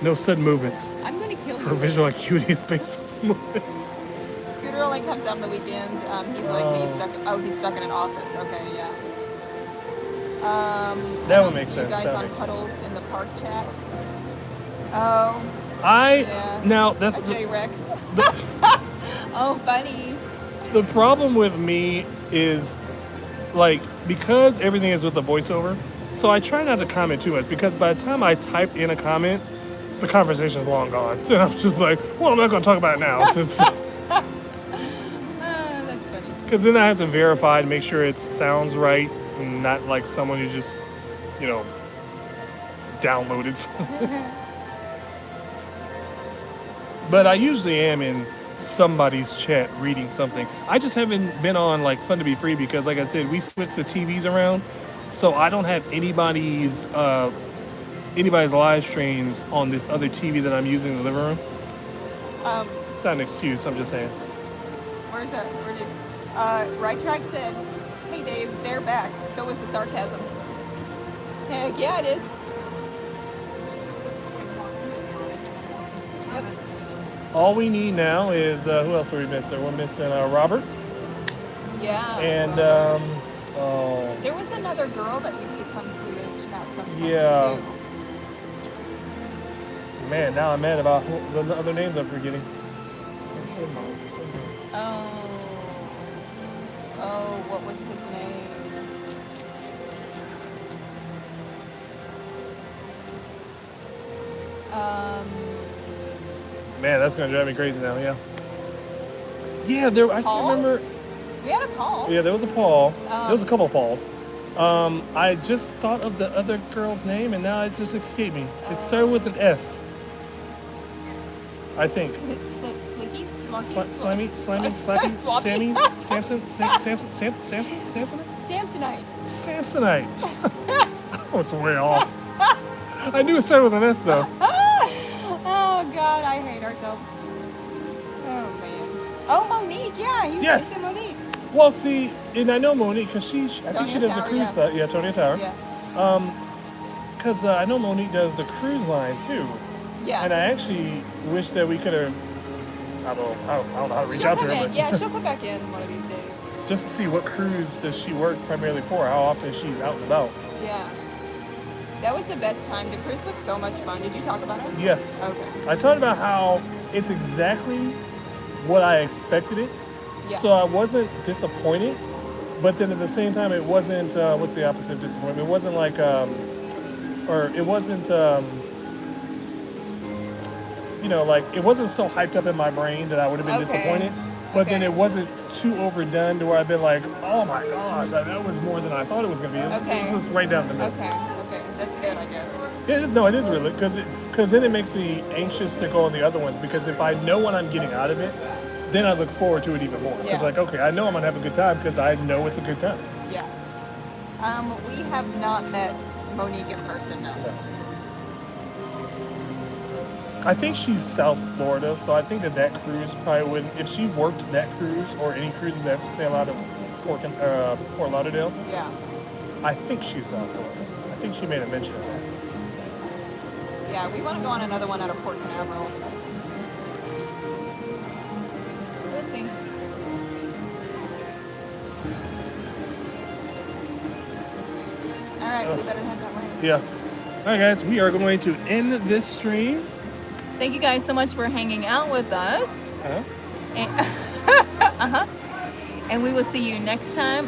No sudden movements. I'm gonna kill you. Her visual acuity is based off movement. Scooter only comes out on the weekends. He's like me, he's stuck in an office. Okay, yeah. That would make sense. You guys That on makes Puddles in the Park chat. Oh. Now that's J-Rex. Oh, funny. The problem with me is, like, because everything is with the voiceover, so I try not to comment too much because by the time I type in a comment, the conversation is long gone. And I'm just like, well, I'm not going to talk about it now. Since That's funny. Because then I have to verify to make sure it sounds right and not like someone who just, downloaded something. But I usually am in somebody's chat reading something. I just haven't been on like Fun to Be Free because, like I said, we switched the TVs around, so I don't have anybody's live streams on this other TV that I'm using in the living room. It's not an excuse. I'm just saying. Where is that? Where it is? Right Track said, "Hey Dave, they're back." So was the sarcasm. Heck yeah, it is. Yep. All we need now is who else are we missing? We're missing Robert. Yeah. And there was another girl that used to come to the chat sometimes Yeah. too. Man, now I'm mad about the other names I'm forgetting. Oh, what was his name? Man, that's gonna drive me crazy now. Yeah. Yeah, there. I can't remember. We had a Paul. Yeah, there was a Paul. There was a couple of Pauls. I just thought of the other girl's name, and now it just escaped me. It started with an S. I think. Slinky? Slimy, Slacky, Sammy, Samsonite. Samsonite. I was way off. I knew it started with an S though. Oh God, I hate ourselves. Oh man. Oh, Monique, yeah, he was Yes. Monique. Well, see, and I know Monique because I think she does the cruise stuff. Yeah, Tonya Tower. Yeah. Because I know Monique does the cruise line too. Yeah. And I actually wish that we could have. I don't know how to reach out to her. But Yeah, she'll come back in one of these days. just to see what cruise does she work primarily for? How often she's out and about? Yeah. That was the best time. The cruise was so much fun. Did you talk about it? Yes. Okay. I talked about how it's exactly what I expected it. Yeah. So I wasn't disappointed, but then at the same time, it wasn't. What's the opposite of disappointment? It wasn't like, or it wasn't. Like it wasn't so hyped up in my brain that I would have been disappointed. But then it wasn't too overdone to where I've been like, oh my gosh, that was more than I thought it was going to be. It was just right down the middle. Okay. That's good, I guess. It is really, because then it makes me anxious to go on the other ones, because if I know what I'm getting out of it, then I look forward to it even more. Because okay, I know I'm going to have a good time because I know it's a good time. Yeah. We have not met Monique in person, no. I think she's South Florida, so I think that cruise probably wouldn't, if she worked that cruise or any cruises that sail out of Fort Lauderdale, Yeah. I think she's South Florida. I think she made a mention of that. Yeah, we want to go on another one out of Port Canaveral. We'll see. All right, we better head that way. Yeah. All right, guys, we are going to end this stream. Thank you guys so much for hanging out with us. Huh? And And we will see you next time